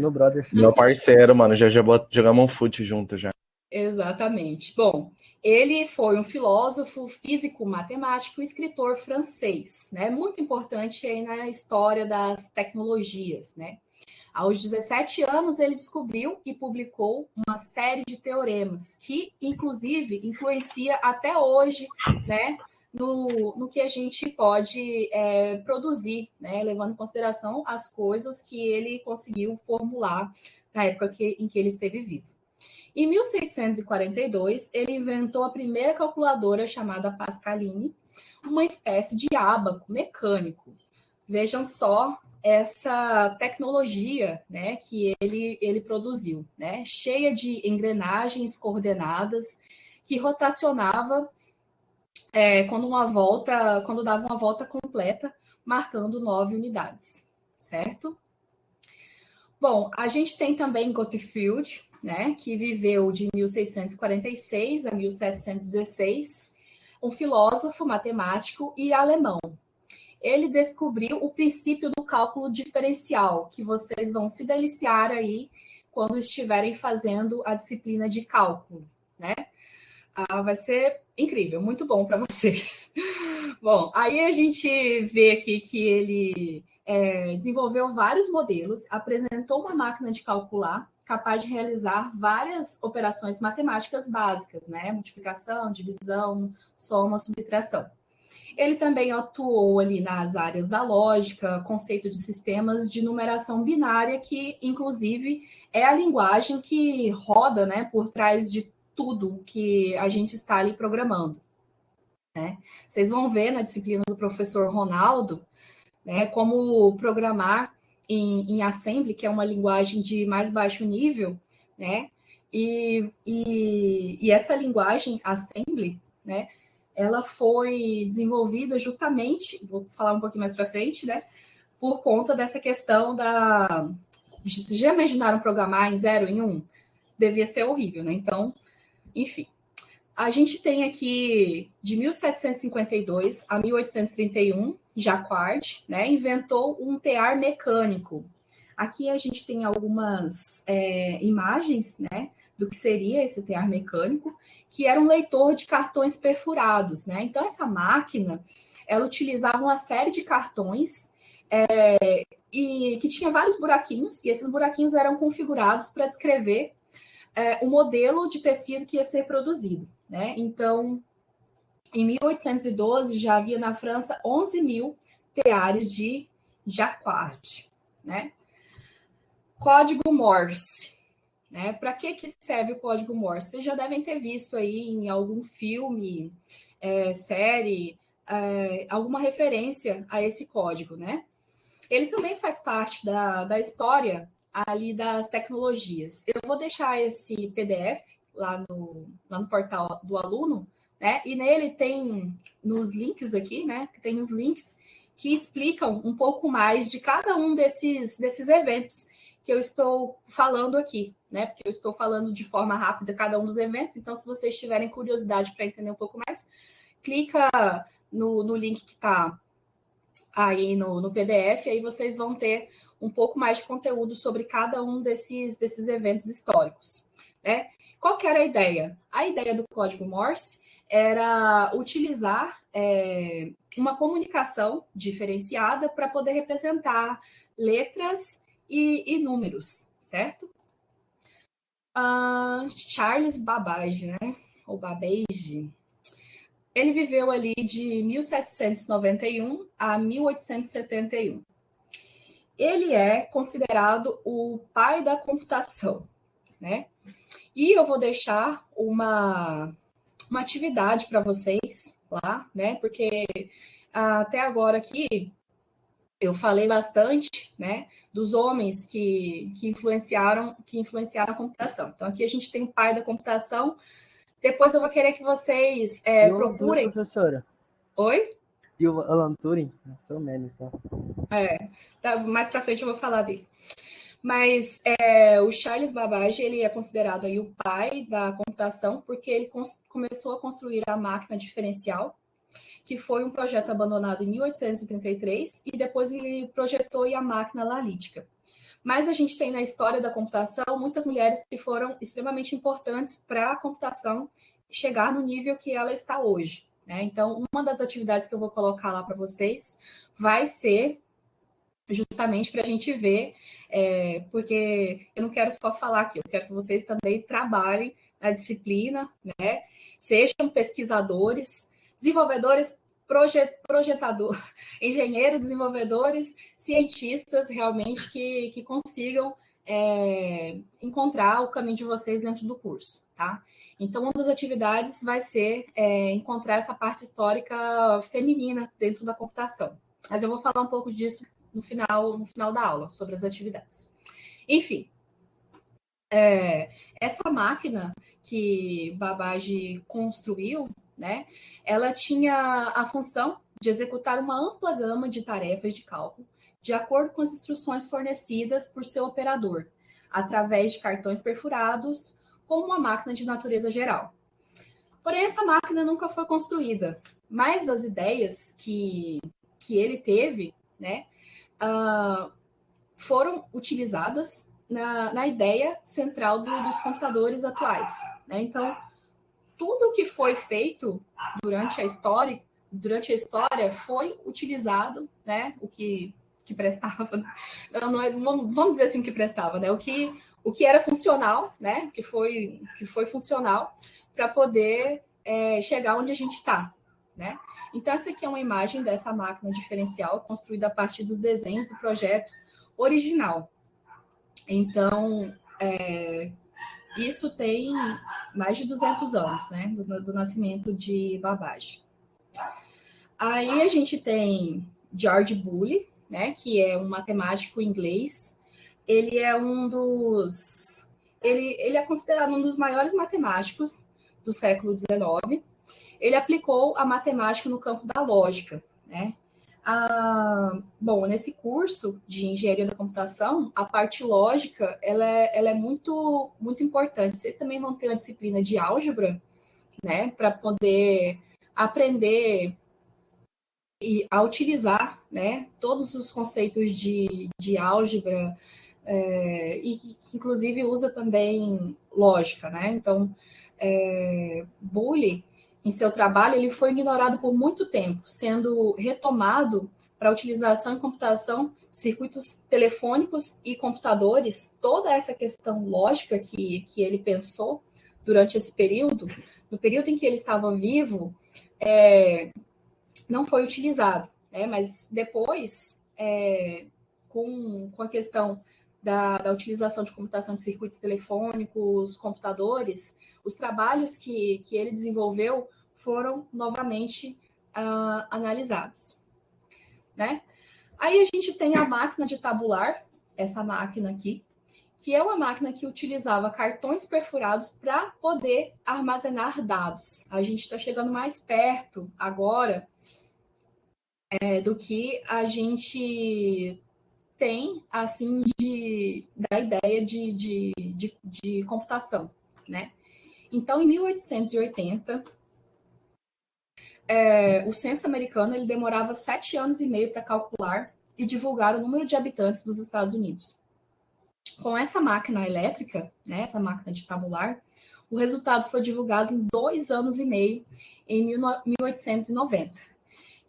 Speaker 8: Meu parceiro, mano, já jogamos um fute junto já.
Speaker 1: Exatamente. Bom, ele foi um filósofo, físico, matemático e escritor francês, né? Muito importante aí na história das tecnologias, né? Aos 17 anos, ele descobriu e publicou uma série de teoremas que, inclusive, influencia até hoje, né, no que a gente pode produzir, né, levando em consideração as coisas que ele conseguiu formular na época em que ele esteve vivo. Em 1642, ele inventou a primeira calculadora chamada Pascaline, uma espécie de ábaco mecânico. Vejam só essa tecnologia, né, que ele produziu, né, cheia de engrenagens coordenadas que rotacionava quando dava uma volta completa, marcando 9 unidades, certo? Bom, a gente tem também Gottfried, né, que viveu de 1646 a 1716, um filósofo, matemático e alemão. Ele descobriu o princípio do cálculo diferencial, que vocês vão se deliciar aí quando estiverem fazendo a disciplina de cálculo, né? Vai ser incrível, muito bom para vocês. Bom, aí a gente vê aqui que ele desenvolveu vários modelos, apresentou uma máquina de calcular capaz de realizar várias operações matemáticas básicas, né? Multiplicação, divisão, soma, subtração. Ele também atuou ali nas áreas da lógica, conceito de sistemas de numeração binária, que, inclusive, é a linguagem que roda, né, por trás de tudo que a gente está ali programando, né? Vocês vão ver na disciplina do professor Ronaldo, né, como programar em Assembly, que é uma linguagem de mais baixo nível, né? E essa linguagem Assembly, né, ela foi desenvolvida justamente, vou falar um pouquinho mais para frente, né, por conta dessa questão da... Vocês já imaginaram programar em 0 em 1? Devia ser horrível, né? Então, enfim. A gente tem aqui, de 1752 a 1831, Jacquard, né, inventou um tear mecânico. Aqui a gente tem algumas imagens, né, do que seria esse tear mecânico, que era um leitor de cartões perfurados, né? Então, essa máquina, ela utilizava uma série de cartões e que tinha vários buraquinhos, e esses buraquinhos eram configurados para descrever o modelo de tecido que ia ser produzido, né? Então, em 1812, já havia na França 11 mil teares de Jacquard, né? Código Morse. Né? Para que serve o código Morse? Vocês já devem ter visto aí em algum filme, série, alguma referência a esse código, né? Ele também faz parte da história ali das tecnologias. Eu vou deixar esse PDF lá no portal do aluno, né? E nele tem nos links aqui, né? Tem os links que explicam um pouco mais de cada um desses eventos que eu estou falando aqui, né? Porque eu estou falando de forma rápida cada um dos eventos, então se vocês tiverem curiosidade para entender um pouco mais, clica no link que está aí no PDF, aí vocês vão ter um pouco mais de conteúdo sobre cada um desses eventos históricos, né? Qual que era a ideia? A ideia do código Morse era utilizar uma comunicação diferenciada para poder representar letras e números, certo? Charles Babbage, né? Ou Babbage. Ele viveu ali de 1791 a 1871. Ele é considerado o pai da computação, né? E eu vou deixar uma atividade para vocês lá, né? Porque até agora aqui eu falei bastante, né, dos homens que influenciaram a computação. Então, aqui a gente tem o pai da computação. Depois eu vou querer que vocês procurem...
Speaker 3: Professora?
Speaker 1: Oi?
Speaker 3: E o Alan Turing? Sou menos, só.
Speaker 1: Mais para frente eu vou falar dele. Mas o Charles Babbage, ele é considerado aí o pai da computação, porque ele começou a construir a máquina diferencial, que foi um projeto abandonado em 1833, e depois ele projetou a máquina analítica. Mas a gente tem na história da computação muitas mulheres que foram extremamente importantes para a computação chegar no nível que ela está hoje, né? Então, uma das atividades que eu vou colocar lá para vocês vai ser justamente para a gente ver, porque eu não quero só falar aqui, eu quero que vocês também trabalhem na disciplina, né? Sejam pesquisadores, desenvolvedores, engenheiros, desenvolvedores, cientistas realmente que consigam encontrar o caminho de vocês dentro do curso, tá? Então, uma das atividades vai ser encontrar essa parte histórica feminina dentro da computação. Mas eu vou falar um pouco disso no final da aula, sobre as atividades. Enfim, essa máquina que Babbage construiu, né, ela tinha a função de executar uma ampla gama de tarefas de cálculo, de acordo com as instruções fornecidas por seu operador, através de cartões perfurados, como uma máquina de natureza geral. Porém, essa máquina nunca foi construída, mas as ideias que ele teve, né, foram utilizadas na ideia central dos computadores atuais, né? Então, tudo que foi feito durante a história foi utilizado, né? O que prestava, vamos dizer assim, o que prestava, né? O que era funcional, né? Que foi funcional para poder chegar onde a gente está, né? Então, essa aqui é uma imagem dessa máquina diferencial construída a partir dos desenhos do projeto original. Então, isso tem mais de 200 anos, né? Do nascimento de Babbage. Aí a gente tem George Boole, né? Que é um matemático inglês. Ele é ele é considerado um dos maiores matemáticos do século XIX. Ele aplicou a matemática no campo da lógica, né? Bom, nesse curso de engenharia da computação, a parte lógica ela é muito, muito importante. Vocês também vão ter uma disciplina de álgebra, né, para poder aprender a utilizar, né, todos os conceitos de álgebra, e que inclusive usa também lógica, né? Então, Boole, em seu trabalho, ele foi ignorado por muito tempo, sendo retomado para utilização em computação, circuitos telefônicos e computadores. Toda essa questão lógica que ele pensou durante esse período, no período em que ele estava vivo, não foi utilizado, né? Mas depois, com a questão da utilização de computação de circuitos telefônicos, computadores, os trabalhos que ele desenvolveu foram novamente analisados, né? Aí a gente tem a máquina de tabular, essa máquina aqui, que é uma máquina que utilizava cartões perfurados para poder armazenar dados. A gente está chegando mais perto agora do que a gente tem, assim, da ideia de computação, né? Então, em 1880, o censo americano ele demorava 7 anos e meio para calcular e divulgar o número de habitantes dos Estados Unidos. Com essa máquina elétrica, né, essa máquina de tabular, o resultado foi divulgado em 2 anos e meio, em 1890.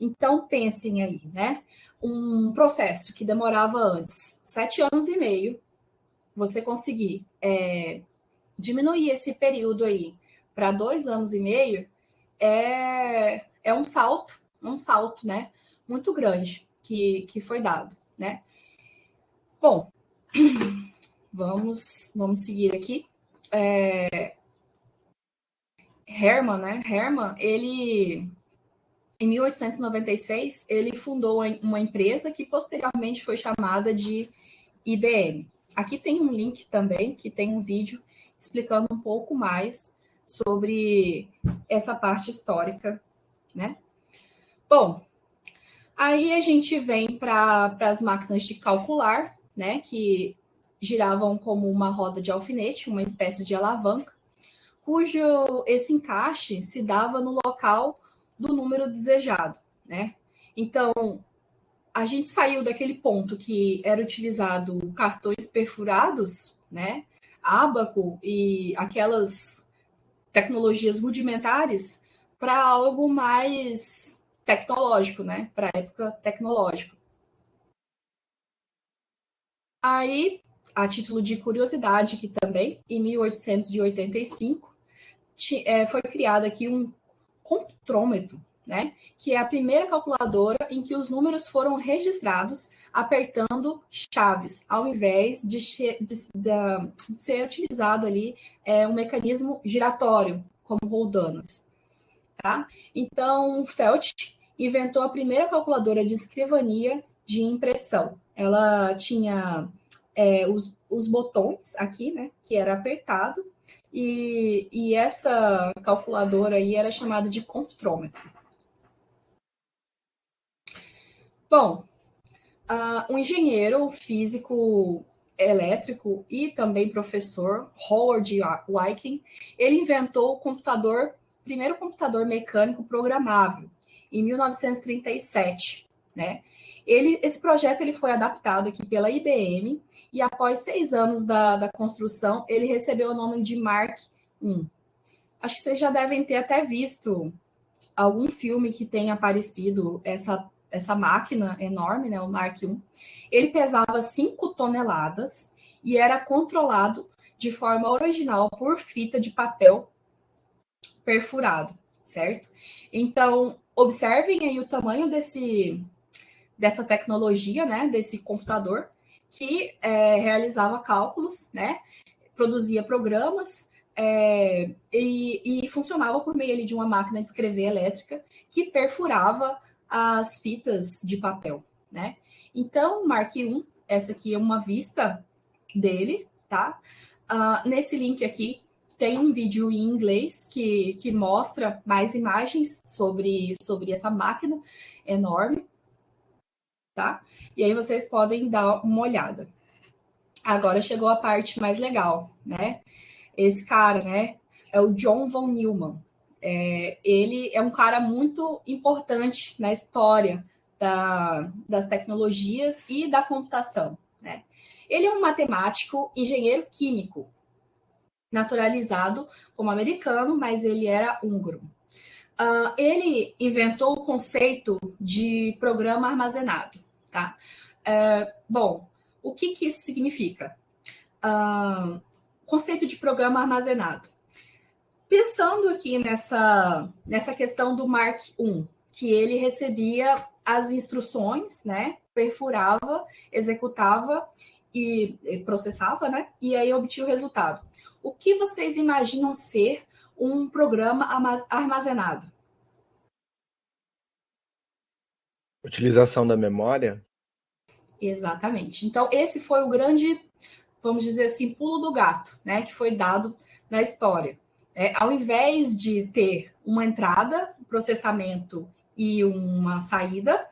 Speaker 1: Então, pensem aí, né? Um processo que demorava antes 7 anos e meio, você conseguir diminuir esse período aí para 2 anos e meio, é um salto, né? Muito grande que foi dado, né? Bom, vamos seguir aqui. Hermann, né? Hermann, ele, em 1896, ele fundou uma empresa que posteriormente foi chamada de IBM. Aqui tem um link também, que tem um vídeo explicando um pouco mais sobre essa parte histórica, né? Bom, aí a gente vem para as máquinas de calcular, né? Que giravam como uma roda de alfinete, uma espécie de alavanca, cujo esse encaixe se dava no local do número desejado, né? Então, a gente saiu daquele ponto que era utilizado cartões perfurados, né? Ábaco e aquelas tecnologias rudimentares para algo mais tecnológico, né? Para a época tecnológica. Aí, a título de curiosidade aqui também, em 1885, foi criado aqui um computômetro, né? Que é a primeira calculadora em que os números foram registrados apertando chaves, ao invés de ser utilizado ali um mecanismo giratório, como roldanas, tá? Então, Felt inventou a primeira calculadora de escrivania de impressão. Ela tinha os botões aqui, né, que era apertado, e essa calculadora aí era chamada de comptrômetro. Bom, um engenheiro físico elétrico e também professor, Howard Viking, ele inventou o primeiro computador mecânico programável, em 1937, né? Esse projeto ele foi adaptado aqui pela IBM e após 6 anos da construção, ele recebeu o nome de Mark I. Acho que vocês já devem ter até visto algum filme que tenha aparecido essa máquina enorme, né, o Mark I. Ele pesava 5 toneladas e era controlado de forma original por fita de papel perfurado, certo? Então, observem aí o tamanho dessa tecnologia, né, desse computador, que realizava cálculos, né, produzia programas e funcionava por meio ali de uma máquina de escrever elétrica que perfurava as fitas de papel, né? Então, Mark I, essa aqui é uma vista dele, tá? Nesse link aqui tem um vídeo em inglês que mostra mais imagens sobre essa máquina enorme, tá? E aí vocês podem dar uma olhada. Agora chegou a parte mais legal, né? Esse cara, né? É o John von Neumann. Ele é um cara muito importante na história das tecnologias e da computação, né? Ele é um matemático, engenheiro químico, naturalizado como americano, mas ele era húngaro. Ele inventou o conceito de programa armazenado, tá? Bom, o que isso significa? Conceito de programa armazenado. Pensando aqui nessa questão do Mark I, que ele recebia as instruções, né? Perfurava, executava e processava, né? E aí obtinha o resultado. O que vocês imaginam ser um programa armazenado?
Speaker 8: Utilização da memória?
Speaker 1: Exatamente. Então, esse foi o grande, vamos dizer assim, pulo do gato, né? Que foi dado na história. Ao invés de ter uma entrada, um processamento e uma saída,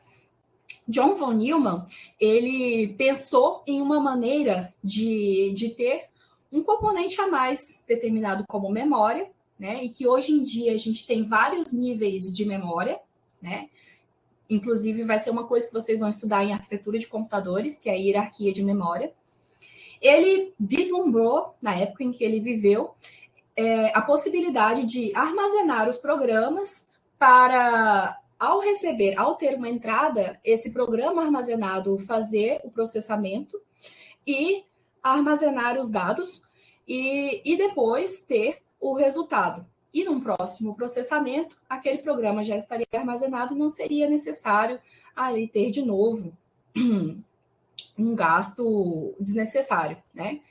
Speaker 1: John von Neumann, ele pensou em uma maneira de ter um componente a mais determinado como memória, né? E que hoje em dia a gente tem vários níveis de memória, né? Inclusive vai ser uma coisa que vocês vão estudar em arquitetura de computadores, que é a hierarquia de memória. Ele vislumbrou, na época em que ele viveu, a possibilidade de armazenar os programas para, ao ter uma entrada, esse programa armazenado fazer o processamento e armazenar os dados e depois ter o resultado. E num próximo processamento, aquele programa já estaria armazenado e não seria necessário ali ter de novo um gasto desnecessário, né?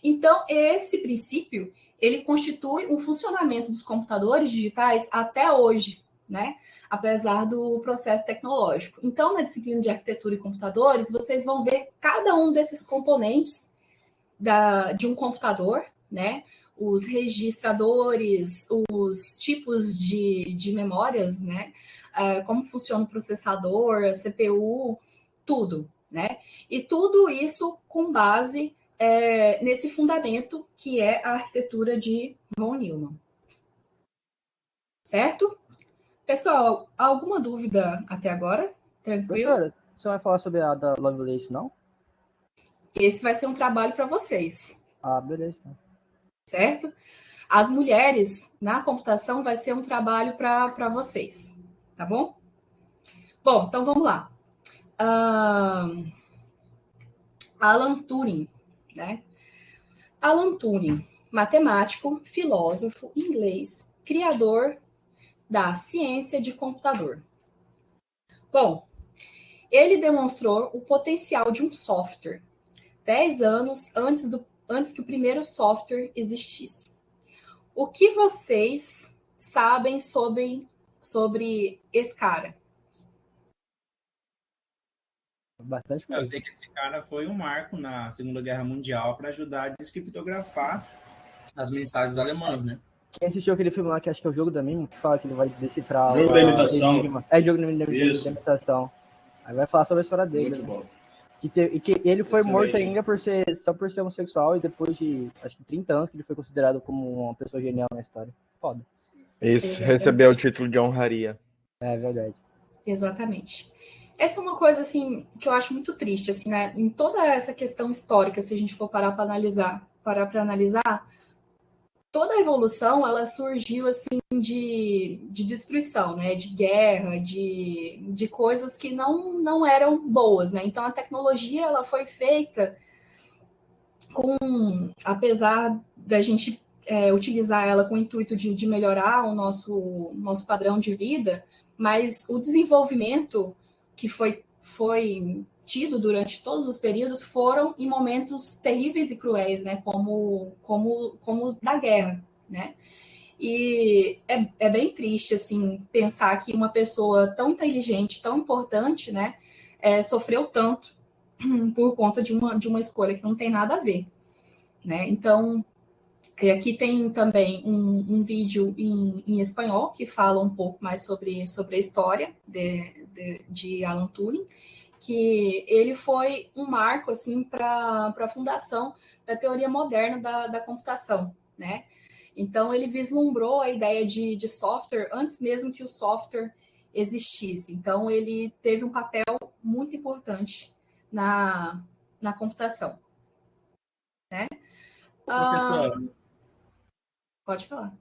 Speaker 1: Então, esse princípio, ele constitui um funcionamento dos computadores digitais até hoje, né? Apesar do processo tecnológico. Então, na disciplina de arquitetura e computadores, vocês vão ver cada um desses componentes de um computador, né? Os registradores, os tipos de memórias, né? Como funciona o processador, a CPU, tudo, né? E tudo isso com base nesse fundamento que é a arquitetura de von Neumann. Certo? Pessoal, alguma dúvida até agora? Tranquilo?
Speaker 3: Professora, você vai falar sobre a da Lovelace, não?
Speaker 1: Esse vai ser um trabalho para vocês.
Speaker 3: Ah, beleza. Então.
Speaker 1: Certo? As mulheres na computação vai ser um trabalho para vocês. Tá bom? Bom, então vamos lá. Alan Turing, né? Alan Turing, matemático, filósofo inglês, criador da ciência de computador. Bom, ele demonstrou o potencial de um software 10 anos antes que o primeiro software existisse. O que vocês sabem sobre esse cara?
Speaker 3: Bastante
Speaker 4: Eu
Speaker 3: coisa.
Speaker 4: sei que esse cara foi um marco na Segunda Guerra Mundial para ajudar a descriptografar as mensagens alemãs, né?
Speaker 3: Quem assistiu aquele filme lá, que acho que é o Jogo da Mimo, que fala que ele vai decifrar
Speaker 6: Jogo da Imitação.
Speaker 3: enigma. É Jogo da
Speaker 6: Isso.
Speaker 3: Imitação. Aí vai falar sobre a história dele.
Speaker 6: Muito
Speaker 3: né?
Speaker 6: bom.
Speaker 3: E que ele foi
Speaker 6: Excelente.
Speaker 3: morto ainda só por ser homossexual, e depois de, acho que 30 anos, que ele foi considerado como uma pessoa genial na história. Foda.
Speaker 8: Isso,
Speaker 1: Exatamente.
Speaker 8: recebeu o título de honraria.
Speaker 3: É verdade.
Speaker 1: Exatamente. Essa é uma coisa, assim, que eu acho muito triste, assim, né? Em toda essa questão histórica, se a gente for parar para analisar, toda a evolução, ela surgiu, assim, de destruição, né? De guerra, de coisas que não eram boas, né? Então, a tecnologia, ela foi feita apesar da gente utilizar ela com o intuito de melhorar o nosso padrão de vida, mas o desenvolvimento que foi tido durante todos os períodos foram em momentos terríveis e cruéis, né? Como da guerra, né? E é bem triste, assim, pensar que uma pessoa tão inteligente, tão importante, né, sofreu tanto por conta de uma escolha que não tem nada a ver, né? Então, aqui tem também um vídeo em espanhol que fala um pouco mais sobre a história de Alan Turing, que ele foi um marco assim para a fundação da teoria moderna da computação, né? Então, ele vislumbrou a ideia de software antes mesmo que o software existisse. Então, ele teve um papel muito importante na computação, né?
Speaker 4: Professor,
Speaker 1: Pode falar.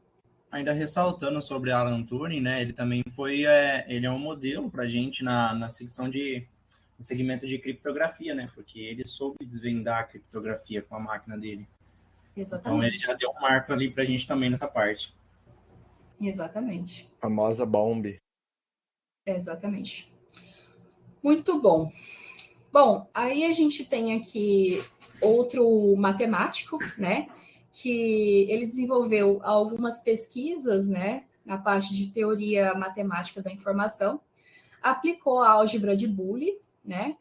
Speaker 4: ainda ressaltando sobre Alan Turing, né? Ele também ele é um modelo para a gente na secção no segmento de criptografia, né? Porque ele soube desvendar a criptografia com a máquina dele. Então ele
Speaker 1: Exatamente.
Speaker 4: já deu um marco ali para a gente também nessa parte.
Speaker 1: Exatamente.
Speaker 8: Famosa bomb.
Speaker 1: Exatamente. Muito bom. Bom, aí a gente tem aqui outro matemático, né? Que ele desenvolveu algumas pesquisas, né? Na parte de teoria matemática da informação, aplicou a álgebra de Boole, né?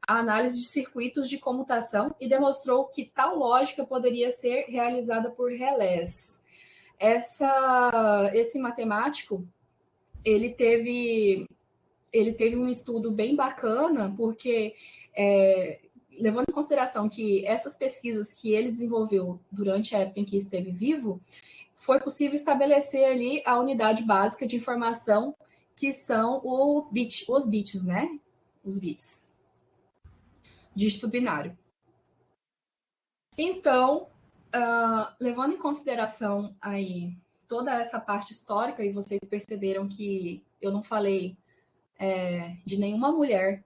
Speaker 1: A análise de circuitos de comutação e demonstrou que tal lógica poderia ser realizada por relés. Esse matemático, ele teve um estudo bem bacana, porque, levando em consideração que essas pesquisas que ele desenvolveu durante a época em que esteve vivo, foi possível estabelecer ali a unidade básica de informação, que são os bits, né? Os bits. Dígito binário. Então, levando em consideração aí toda essa parte histórica, e vocês perceberam que eu não falei de nenhuma mulher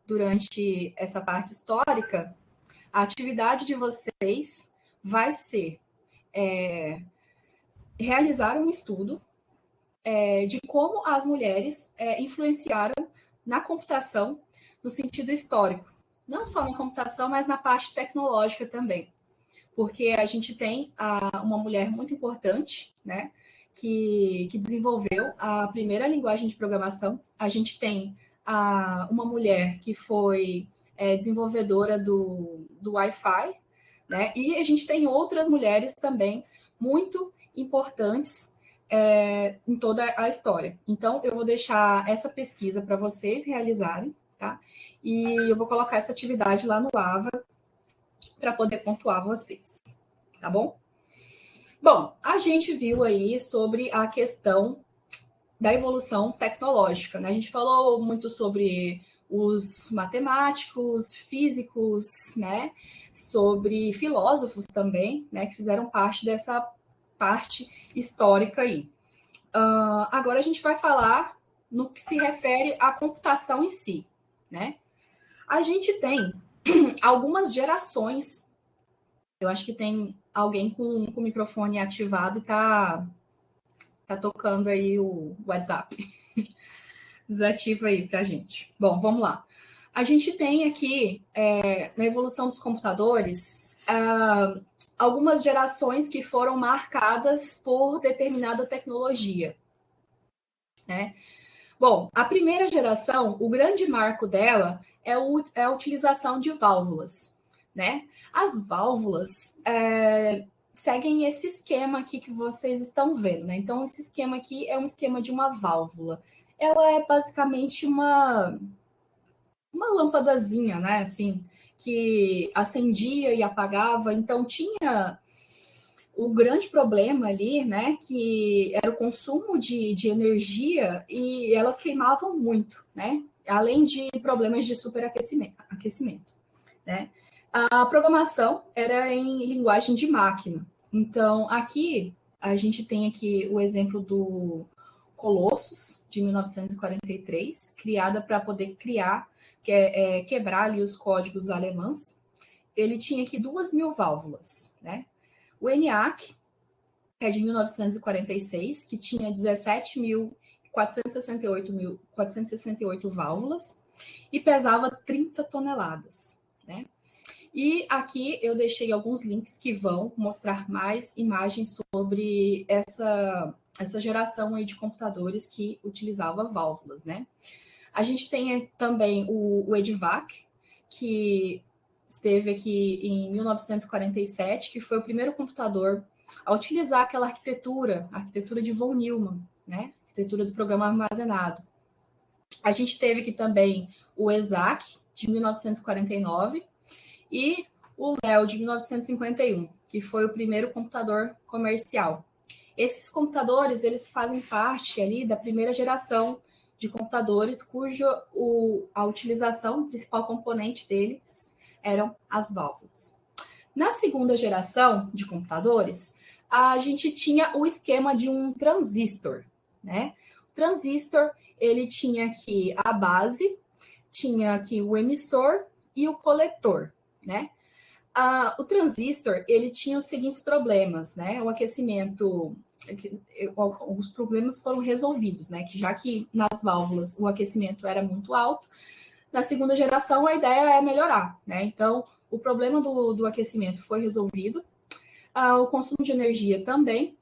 Speaker 1: durante essa parte histórica, a atividade de vocês vai ser realizar um estudo de como as mulheres influenciaram na computação no sentido histórico. Não só na computação, mas na parte tecnológica também. Porque a gente tem uma mulher muito importante, né, que desenvolveu a primeira linguagem de programação. A gente tem uma mulher que foi desenvolvedora do Wi-Fi, né, e a gente tem outras mulheres também muito importantes em toda a história. Então, eu vou deixar essa pesquisa para vocês realizarem, tá? E eu vou colocar essa atividade lá no Ava para poder pontuar vocês, tá bom? Bom, a gente viu aí sobre a questão da evolução tecnológica, né? A gente falou muito sobre os matemáticos, físicos, né? Sobre filósofos também, né? Que fizeram parte dessa parte histórica aí. Agora a gente vai falar no que se refere à computação em si, né? A gente tem algumas gerações. Eu acho que tem alguém com o microfone ativado e tá Tá tocando aí o WhatsApp. Desativa aí pra gente. Bom, vamos lá. A gente tem aqui, na evolução dos computadores, algumas gerações que foram marcadas por determinada tecnologia, né? Bom, a primeira geração, o grande marco dela é a utilização de válvulas, né? As válvulas seguem esse esquema aqui que vocês estão vendo, né? Então, esse esquema aqui é um esquema de uma válvula. Ela é basicamente uma lâmpadazinha, né? Assim, que acendia e apagava. Então, tinha o grande problema ali, né? Que era o consumo de energia e elas queimavam muito, né? Além de problemas de superaquecimento, né? A programação era em linguagem de máquina. Então, aqui, a gente tem aqui o exemplo do Colossus, de 1943, criada para poder quebrar ali os códigos alemães. Ele tinha aqui 2.000 válvulas, né? O ENIAC é de 1946, que tinha 17.468 válvulas e pesava 30 toneladas, né? E aqui eu deixei alguns links que vão mostrar mais imagens sobre essa geração aí de computadores que utilizava válvulas, né? A gente tem também o EDVAC, que esteve aqui em 1947, que foi o primeiro computador a utilizar aquela arquitetura de von Neumann, né? Arquitetura do programa armazenado. A gente teve aqui também o ESAC, de 1949, e o Leo, de 1951, que foi o primeiro computador comercial. Esses computadores, eles fazem parte ali da primeira geração de computadores, cuja a utilização, o principal componente deles, eram as válvulas. Na segunda geração de computadores, a gente tinha o esquema de um transistor, né? O transistor, ele tinha aqui a base, tinha aqui o emissor e o coletor, né? O transistor, ele tinha os seguintes problemas, né? O aquecimento, alguns problemas foram resolvidos, né? Que já que nas válvulas o aquecimento era muito alto, na segunda geração a ideia é melhorar, né? Então, o problema do aquecimento foi resolvido, o consumo de energia também.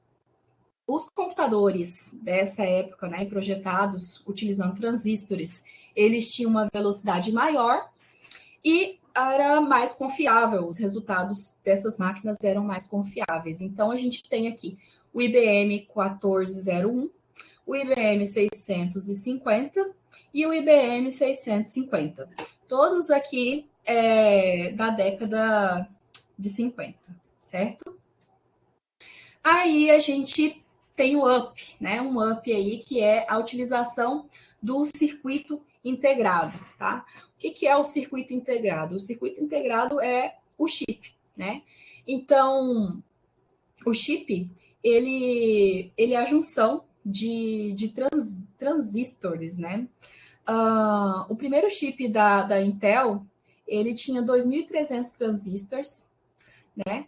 Speaker 1: Os computadores dessa época, né, projetados utilizando transistores, eles tinham uma velocidade maior e era mais confiável, os resultados dessas máquinas eram mais confiáveis. Então, a gente tem aqui o IBM 1401, o IBM 650 e o IBM 650. Todos aqui da década de 50, certo? Aí a gente tem o UP, né? Um UP aí que é a utilização do circuito integrado, tá? O que é o circuito integrado? O circuito integrado é o chip, né? Então, o chip, ele é a junção de transistores, né? O primeiro chip da Intel, ele tinha 2.300 transistores, né?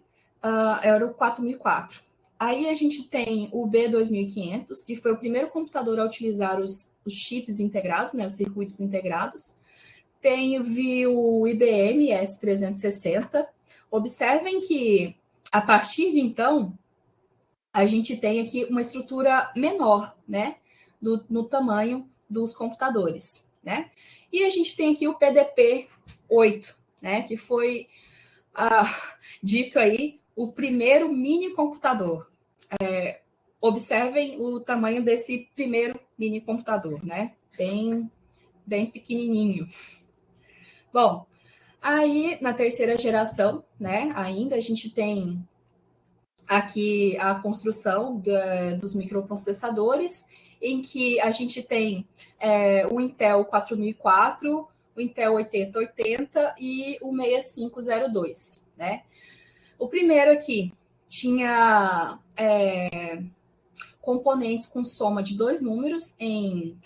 Speaker 1: Era o 4004. Aí a gente tem o B2500, que foi o primeiro computador a utilizar os chips integrados, né? Os circuitos integrados. Teve o IBM S360. Observem que, a partir de então, a gente tem aqui uma estrutura menor, né? No tamanho dos computadores, né? E a gente tem aqui o PDP-8, né? Que foi dito aí o primeiro mini computador. Observem o tamanho desse primeiro mini computador, né? Bem pequenininho. Bom, aí na terceira geração, né? Ainda a gente tem aqui a construção dos microprocessadores, em que a gente tem o Intel 4004, o Intel 8080 e o 6502, né? O primeiro aqui tinha componentes com soma de dois números em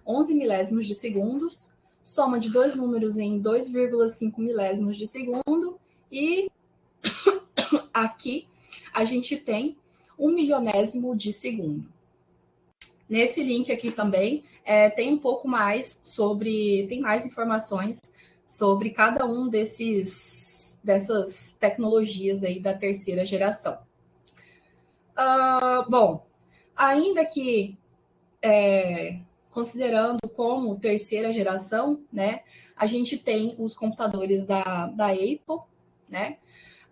Speaker 1: 11 milésimos de segundos, soma de dois números em 2,5 milésimos de segundo, e aqui a gente tem 1 milionésimo de segundo. Nesse link aqui também tem um pouco mais tem mais informações sobre cada um dessas tecnologias aí da terceira geração. Bom, ainda que considerando como terceira geração, né, a gente tem os computadores da Apple, né,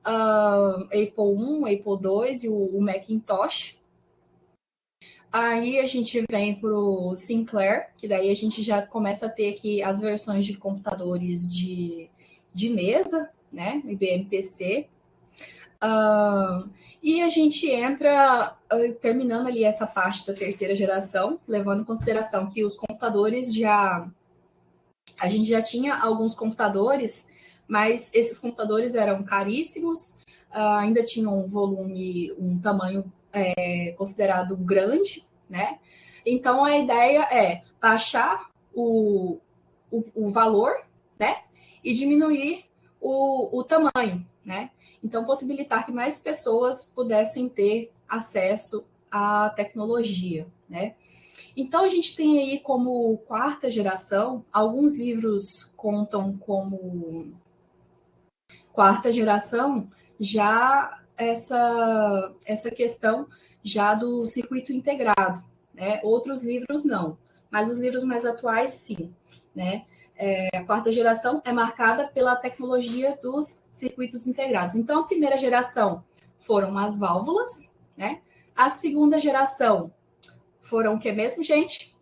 Speaker 1: Apple I, Apple II e o Macintosh. Aí a gente vem para o Sinclair, que daí a gente já começa a ter aqui as versões de computadores de mesa, né, IBM PC. E a gente entra terminando ali essa parte da terceira geração, levando em consideração que os computadores a gente já tinha alguns computadores, mas esses computadores eram caríssimos, ainda tinham um tamanho considerado grande, né? Então a ideia é baixar o valor, né? E diminuir o tamanho, né? Então, possibilitar que mais pessoas pudessem ter acesso à tecnologia, né? Então, a gente tem aí como quarta geração, alguns livros contam como quarta geração já essa questão já do circuito integrado, né? Outros livros não, mas os livros mais atuais sim, né? A quarta geração é marcada pela tecnologia dos circuitos integrados. Então, a primeira geração foram as válvulas, né? A segunda geração foram o que mesmo, gente?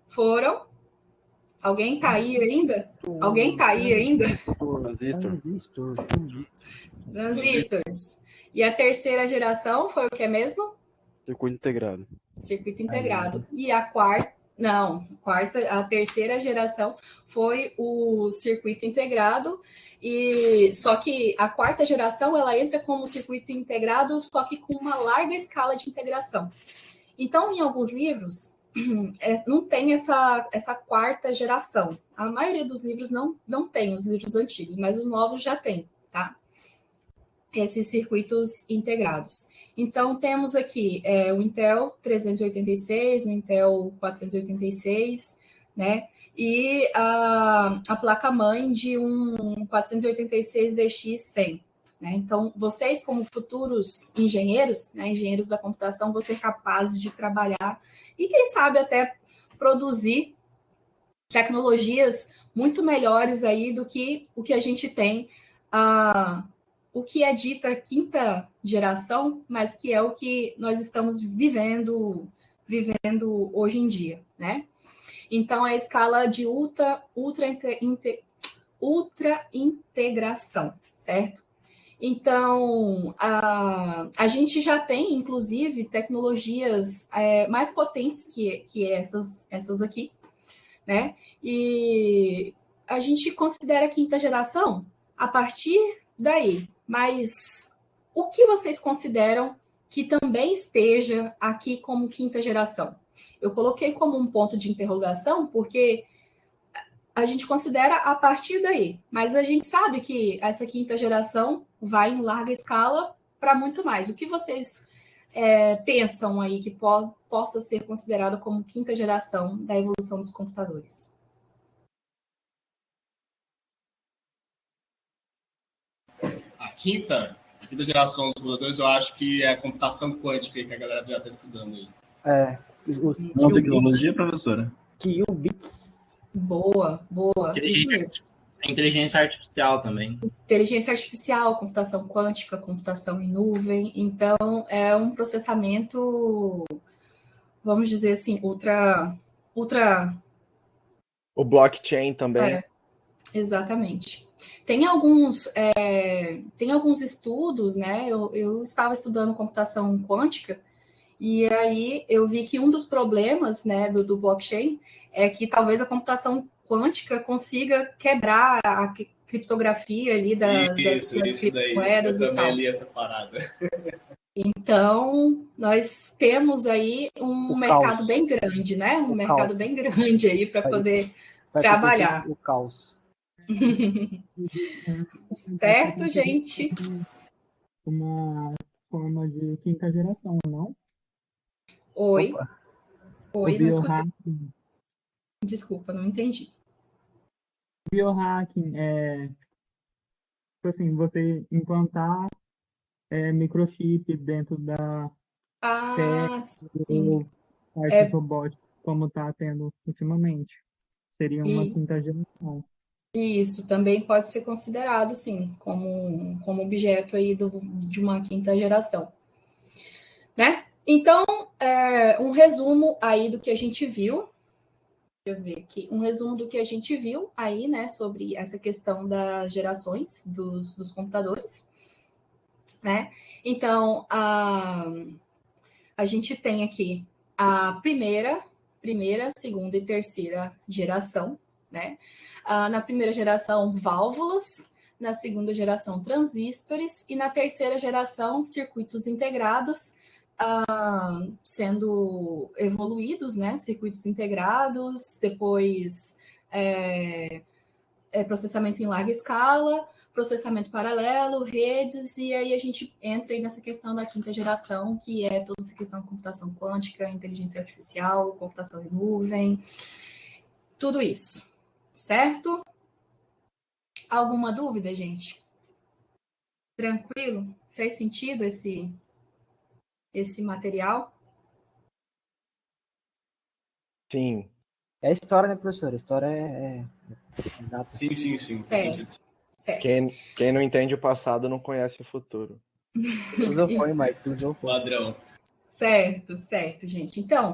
Speaker 1: Foram. Alguém tá aí ainda? Alguém tá aí ainda? Transistores. E a terceira geração foi o que mesmo?
Speaker 5: Circuito integrado.
Speaker 1: Circuito integrado. E a a terceira geração foi o circuito integrado, e só que a quarta geração ela entra como circuito integrado, só que com uma larga escala de integração. Então, em alguns livros, não tem essa quarta geração. A maioria dos livros não tem, os livros antigos, mas os novos já tem, tá? Esses circuitos integrados. Então, temos aqui o Intel 386, o Intel 486, né? E a placa-mãe de um 486 DX100. Né? Então, vocês, como futuros engenheiros, né, engenheiros da computação, vão ser capazes de trabalhar e, quem sabe, até produzir tecnologias muito melhores aí do que o que a gente tem o que é dita quinta geração, mas que é o que nós estamos vivendo hoje em dia, né? Então, a escala de ultra integração, certo? Então, a gente já tem, inclusive, tecnologias mais potentes que essas aqui, né? E a gente considera a quinta geração a partir daí. Mas o que vocês consideram que também esteja aqui como quinta geração? Eu coloquei como um ponto de interrogação porque a gente considera a partir daí, mas a gente sabe que essa quinta geração vai em larga escala para muito mais. O que vocês pensam aí que possa ser considerado como quinta geração da evolução dos computadores?
Speaker 6: A quinta geração dos computadores, eu acho que é a computação quântica que a galera já está estudando aí.
Speaker 7: Não tecnologia, professora?
Speaker 3: Qubits.
Speaker 1: Boa. Isso mesmo.
Speaker 4: Inteligência artificial também.
Speaker 1: Inteligência artificial, computação quântica, computação em nuvem. Então, é um processamento, vamos dizer assim, ultra...
Speaker 8: O blockchain também.
Speaker 1: Exatamente. Tem alguns estudos, né? Eu estava estudando computação quântica e aí eu vi que um dos problemas, né, do blockchain é que talvez a computação quântica consiga quebrar a criptografia ali das criptomoedas e tal.
Speaker 6: Eu também li essa parada.
Speaker 1: Então, nós temos aí um mercado bem grande, né? Um mercado bem grande aí para poder trabalhar.
Speaker 3: O caos.
Speaker 1: Certo, gente?
Speaker 9: Uma forma de quinta geração, não?
Speaker 1: Oi.
Speaker 3: Opa.
Speaker 1: Oi,
Speaker 9: O
Speaker 1: não escutei.
Speaker 9: biohacking,
Speaker 1: Desculpa, não entendi.
Speaker 9: biohacking é, tipo assim, você implantar microchip dentro da pele
Speaker 1: Ah, sim.
Speaker 9: ou partes
Speaker 1: É,
Speaker 9: robóticas, como está tendo ultimamente. Seria uma
Speaker 1: e
Speaker 9: quinta geração.
Speaker 1: isso também pode ser considerado, sim, como objeto aí de uma quinta geração, né? Então, um resumo aí do que a gente viu. Deixa eu ver aqui. Um resumo do que a gente viu aí, né, sobre essa questão das gerações dos computadores, né? Então, a gente tem aqui a primeira, segunda e terceira geração, né? Na primeira geração, válvulas, na segunda geração, transistores, e na terceira geração, circuitos integrados, sendo evoluídos, né? Circuitos integrados, depois processamento em larga escala, processamento paralelo, redes, e aí a gente entra aí nessa questão da quinta geração, que é toda essa questão de computação quântica, inteligência artificial, computação em nuvem, tudo isso, certo? Alguma dúvida, gente? Tranquilo? Fez sentido esse material?
Speaker 8: Sim.
Speaker 3: É história, né, professor? História exata.
Speaker 6: Sim, sim, sim. Faz
Speaker 1: É,
Speaker 6: sentido.
Speaker 1: certo.
Speaker 8: Quem não entende o passado não conhece o futuro.
Speaker 3: Filosofou, hein, Mike? Filosofou.
Speaker 6: Padrão.
Speaker 1: Certo, certo, gente. Então,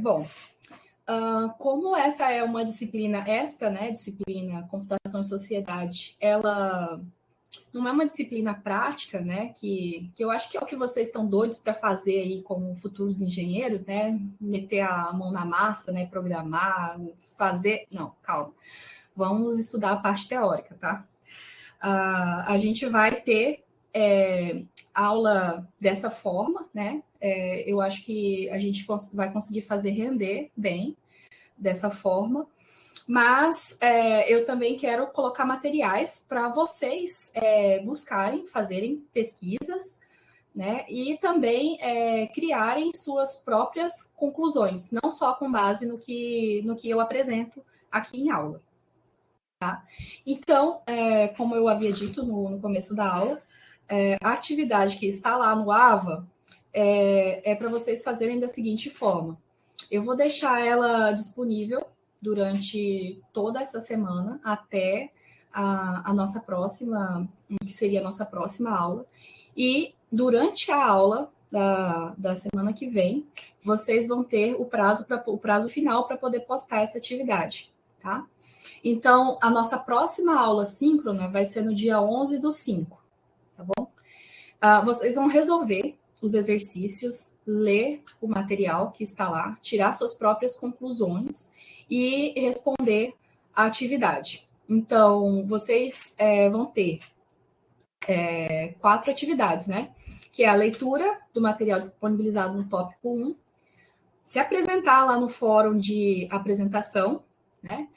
Speaker 1: bom, como essa é uma disciplina, né, disciplina Computação e Sociedade, ela não é uma disciplina prática, né, que eu acho que é o que vocês estão doidos para fazer aí como futuros engenheiros, né, meter a mão na massa, né, programar, fazer... Não, calma. Vamos estudar a parte teórica, tá? A gente vai ter aula dessa forma, né? Eu acho que a gente vai conseguir fazer render bem dessa forma, mas eu também quero colocar materiais para vocês buscarem, fazerem pesquisas, né? E também criarem suas próprias conclusões, não só com base no que eu apresento aqui em aula. Tá? Então, como eu havia dito no começo da aula, a atividade que está lá no AVA é para vocês fazerem da seguinte forma. Eu vou deixar ela disponível durante toda essa semana até a nossa próxima, que seria a nossa próxima aula. E durante a aula da semana que vem, vocês vão ter o prazo final para poder postar essa atividade, tá? Então, a nossa próxima aula síncrona vai ser no dia 11/5, tá bom? Vocês vão resolver os exercícios, ler o material que está lá, tirar suas próprias conclusões e responder a atividade. Então, vocês vão ter 4 atividades, né? Que é a leitura do material disponibilizado no tópico 1, se apresentar lá no fórum de apresentação, né?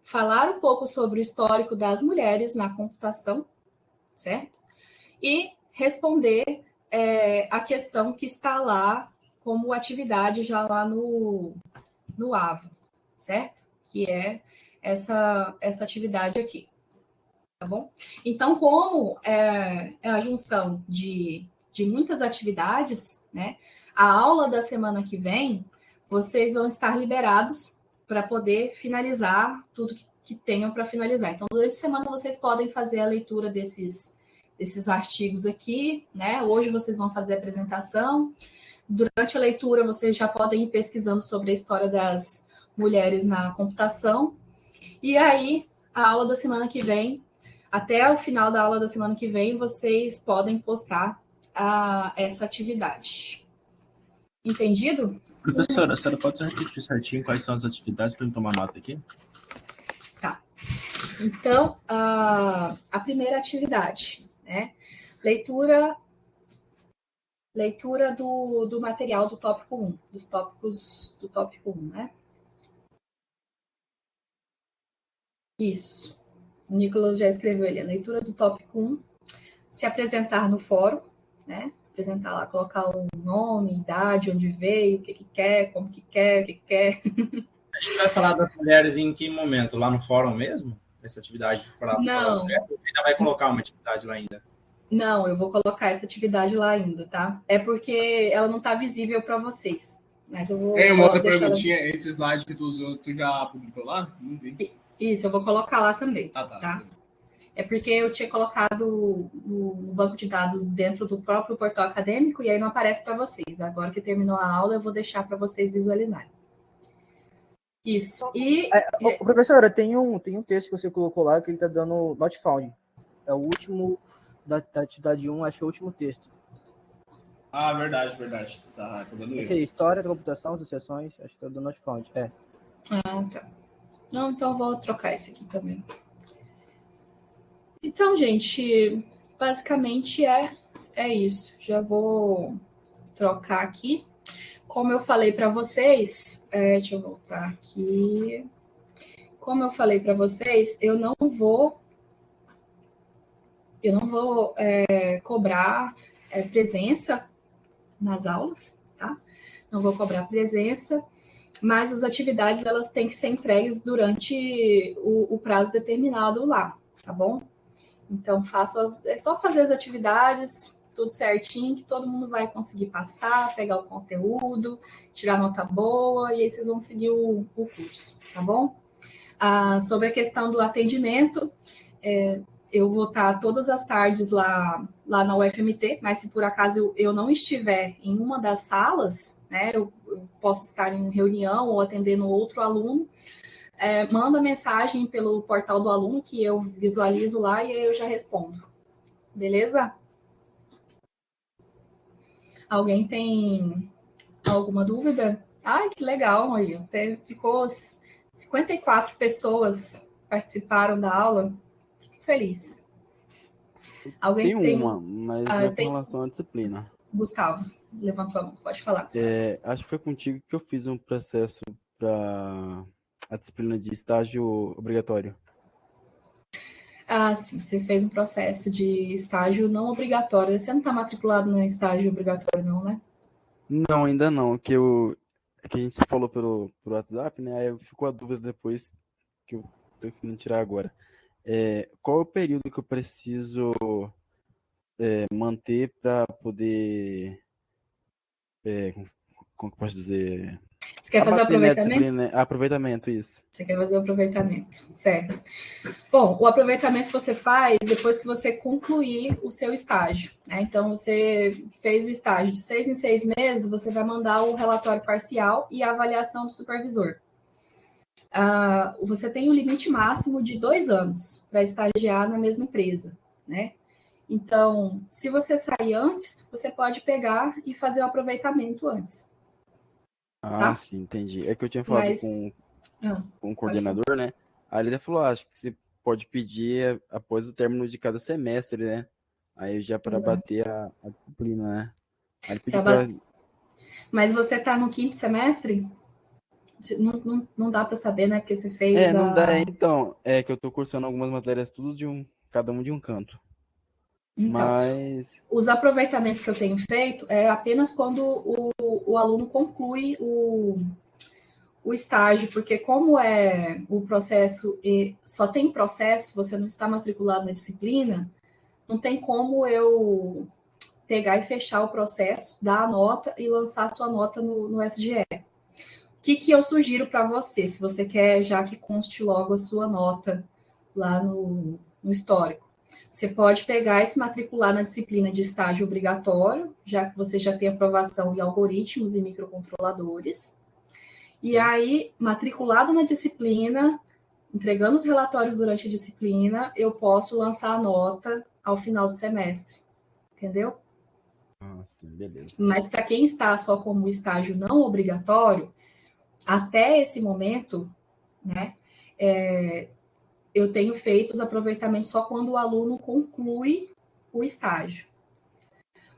Speaker 1: Falar um pouco sobre o histórico das mulheres na computação, certo? E responder a questão que está lá como atividade já lá no AVA, certo? Que é essa atividade aqui, tá bom? Então, como é a junção de muitas atividades, né? A aula da semana que vem, vocês vão estar liberados para poder finalizar tudo que tenham para finalizar. Então, durante a semana, vocês podem fazer a leitura desses artigos aqui, né? Hoje vocês vão fazer a apresentação. Durante a leitura, vocês já podem ir pesquisando sobre a história das mulheres na computação. E aí, a aula da semana que vem, até o final da aula da semana que vem, vocês podem postar essa atividade. Entendido?
Speaker 7: Professora, a senhora pode só repetir certinho quais são as atividades para eu tomar nota aqui?
Speaker 1: Tá. Então, a primeira atividade, né? Leitura do material do tópico 1, dos tópicos do tópico 1, né? Isso. O Nicolas já escreveu ali, a leitura do tópico 1, se apresentar no fórum, né? apresentar lá, colocar o nome, idade, onde veio, o que quer, como que quer, o que quer.
Speaker 4: A gente vai falar das mulheres em que momento? Lá no fórum mesmo? Essa atividade de falar das
Speaker 1: Não,
Speaker 4: mulheres? Você ainda vai colocar uma atividade lá ainda?
Speaker 1: não, eu vou colocar essa atividade lá ainda, tá? É porque ela não tá visível para vocês, mas eu vou
Speaker 6: Uma outra
Speaker 1: deixar ela...
Speaker 6: perguntinha, esse slide que tu usou, tu já publicou lá? Não vi.
Speaker 1: Isso, eu vou colocar lá também,
Speaker 6: Ah, tá.
Speaker 1: tá? É porque eu tinha colocado no banco de dados dentro do próprio portal acadêmico e aí não aparece para vocês. Agora que terminou a aula, eu vou deixar para vocês visualizarem. Isso. E
Speaker 3: Professora, tem um texto que você colocou lá que ele está dando not found. É o último da atividade 1, acho que é o último texto.
Speaker 6: Ah, verdade. Tá dando
Speaker 3: Esse aí,
Speaker 6: erro.
Speaker 3: história da computação, associações, acho que está dando not found. É.
Speaker 1: Ah, tá. Não, então eu vou trocar esse aqui também. Então, gente, basicamente é isso. Já vou trocar aqui. Como eu falei para vocês, deixa eu voltar aqui. Como eu falei para vocês, eu não vou cobrar presença nas aulas, tá? Não vou cobrar presença, mas as atividades elas têm que ser entregues durante o prazo determinado lá, tá bom? Então, é só fazer as atividades, tudo certinho, que todo mundo vai conseguir passar, pegar o conteúdo, tirar nota boa, e aí vocês vão seguir o curso, tá bom? Sobre a questão do atendimento, eu vou estar todas as tardes lá na UFMT, mas se por acaso eu não estiver em uma das salas, né, eu posso estar em reunião ou atendendo outro aluno, manda mensagem pelo portal do aluno que eu visualizo lá e aí eu já respondo. Beleza? Alguém tem alguma dúvida? Ai, que legal aí. Até ficou 54 pessoas participaram da aula. Fico feliz. Alguém
Speaker 5: Tem uma, mas não é com
Speaker 1: tem...
Speaker 5: relação à disciplina.
Speaker 1: Gustavo, levantou a mão. Pode falar, Gustavo.
Speaker 5: Acho que foi contigo que eu fiz um processo para a disciplina de estágio obrigatório.
Speaker 1: Sim, você fez um processo de estágio não obrigatório. Você não está matriculado no estágio obrigatório, não, né?
Speaker 5: Não, ainda não. Que a gente falou pelo WhatsApp, né? Aí ficou a dúvida depois que eu tô querendo tirar agora. Qual é o período que eu preciso manter para poder, como que eu posso dizer?
Speaker 1: Você quer fazer
Speaker 5: Abater, né, a
Speaker 1: aproveitamento?
Speaker 5: disciplina, aproveitamento, isso.
Speaker 1: Você quer fazer o aproveitamento, certo. Bom, o aproveitamento você faz depois que você concluir o seu estágio, né? Então, você fez o estágio de 6 em 6 meses, você vai mandar o relatório parcial e a avaliação do supervisor. Você tem um limite máximo de 2 anos para estagiar na mesma empresa, né? Então, se você sair antes, você pode pegar e fazer o aproveitamento antes. Tá?
Speaker 5: Sim, entendi. É que eu tinha falado com o coordenador, né? Aí ele até falou, acho que você pode pedir após o término de cada semestre, né? Aí já para bater a disciplina, né? Aí ele pediu para...
Speaker 1: Mas você está no 5º semestre? Não dá para saber, né? Porque você fez
Speaker 5: não dá, então. É que eu tô cursando algumas matérias tudo cada um de um canto.
Speaker 1: Então, mas os aproveitamentos que eu tenho feito é apenas quando o aluno conclui o estágio, porque como é o processo, só tem processo, você não está matriculado na disciplina, não tem como eu pegar e fechar o processo, dar a nota e lançar a sua nota no SGE. O que eu sugiro para você, se você quer já que conste logo a sua nota lá no histórico? Você pode pegar e se matricular na disciplina de estágio obrigatório, já que você já tem aprovação em algoritmos e microcontroladores. E aí, matriculado na disciplina, entregando os relatórios durante a disciplina, eu posso lançar a nota ao final do semestre. Entendeu?
Speaker 5: Sim, beleza.
Speaker 1: Mas para quem está só como estágio não obrigatório, até esse momento, né, eu tenho feito os aproveitamentos só quando o aluno conclui o estágio.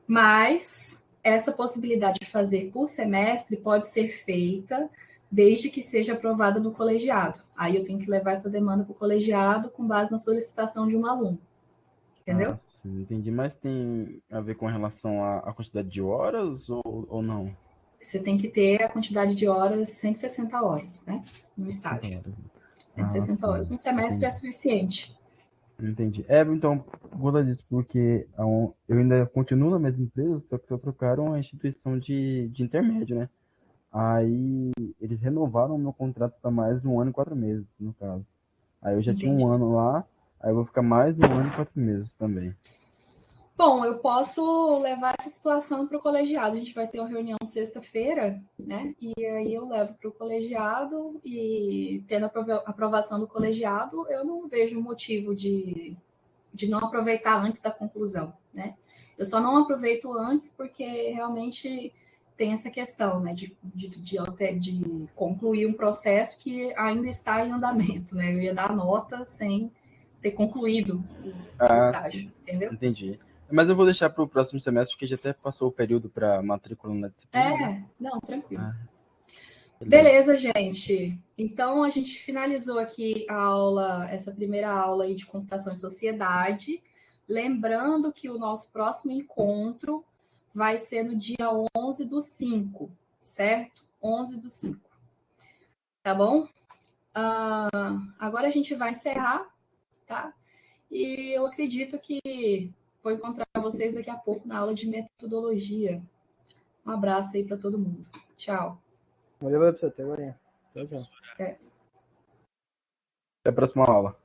Speaker 1: Mas essa possibilidade de fazer por semestre pode ser feita desde que seja aprovada no colegiado. Aí eu tenho que levar essa demanda para o colegiado com base na solicitação de um aluno. Entendeu?
Speaker 5: Ah, sim, entendi. Mas tem a ver com relação à quantidade de horas ou não?
Speaker 1: Você tem que ter a quantidade de horas, 160 horas, né? No
Speaker 5: 60
Speaker 1: estágio.
Speaker 5: horas. Ah,
Speaker 1: 160 horas.
Speaker 5: sim,
Speaker 1: Um semestre é
Speaker 5: entendi.
Speaker 1: suficiente.
Speaker 5: Entendi. Então, por conta disso, porque eu ainda continuo na mesma empresa, só que só trocaram uma instituição de intermédio, né? Aí eles renovaram o meu contrato para mais 1 ano e 4 meses, no caso. Aí eu já tinha
Speaker 1: Entendi.
Speaker 5: 1 ano lá, aí eu vou ficar mais 1 ano e 4 meses também.
Speaker 1: Bom, eu posso levar essa situação para o colegiado. A gente vai ter uma reunião sexta-feira, né? E aí eu levo para o colegiado e, tendo a aprovação do colegiado, eu não vejo motivo de não aproveitar antes da conclusão, né? Eu só não aproveito antes porque realmente tem essa questão, né? De concluir um processo que ainda está em andamento, né? Eu ia dar nota sem ter concluído o
Speaker 5: Ah,
Speaker 1: estágio,
Speaker 5: sim,
Speaker 1: entendeu?
Speaker 5: entendi. Mas eu vou deixar para o próximo semestre, porque já até passou o período para matrícula na disciplina, né?
Speaker 1: Não, tranquilo.
Speaker 5: Ah, beleza.
Speaker 1: Beleza, gente. Então a gente finalizou aqui a aula, essa primeira aula aí de computação e sociedade. Lembrando que o nosso próximo encontro vai ser no dia 11/5, certo? 11/5, tá bom? Agora a gente vai encerrar, tá? E eu acredito que vou encontrar vocês daqui a pouco na aula de metodologia. Um abraço aí para todo mundo. Tchau.
Speaker 3: Valeu, professor. Até agora. Tchau, tchau.
Speaker 1: Até.
Speaker 5: Até a próxima aula.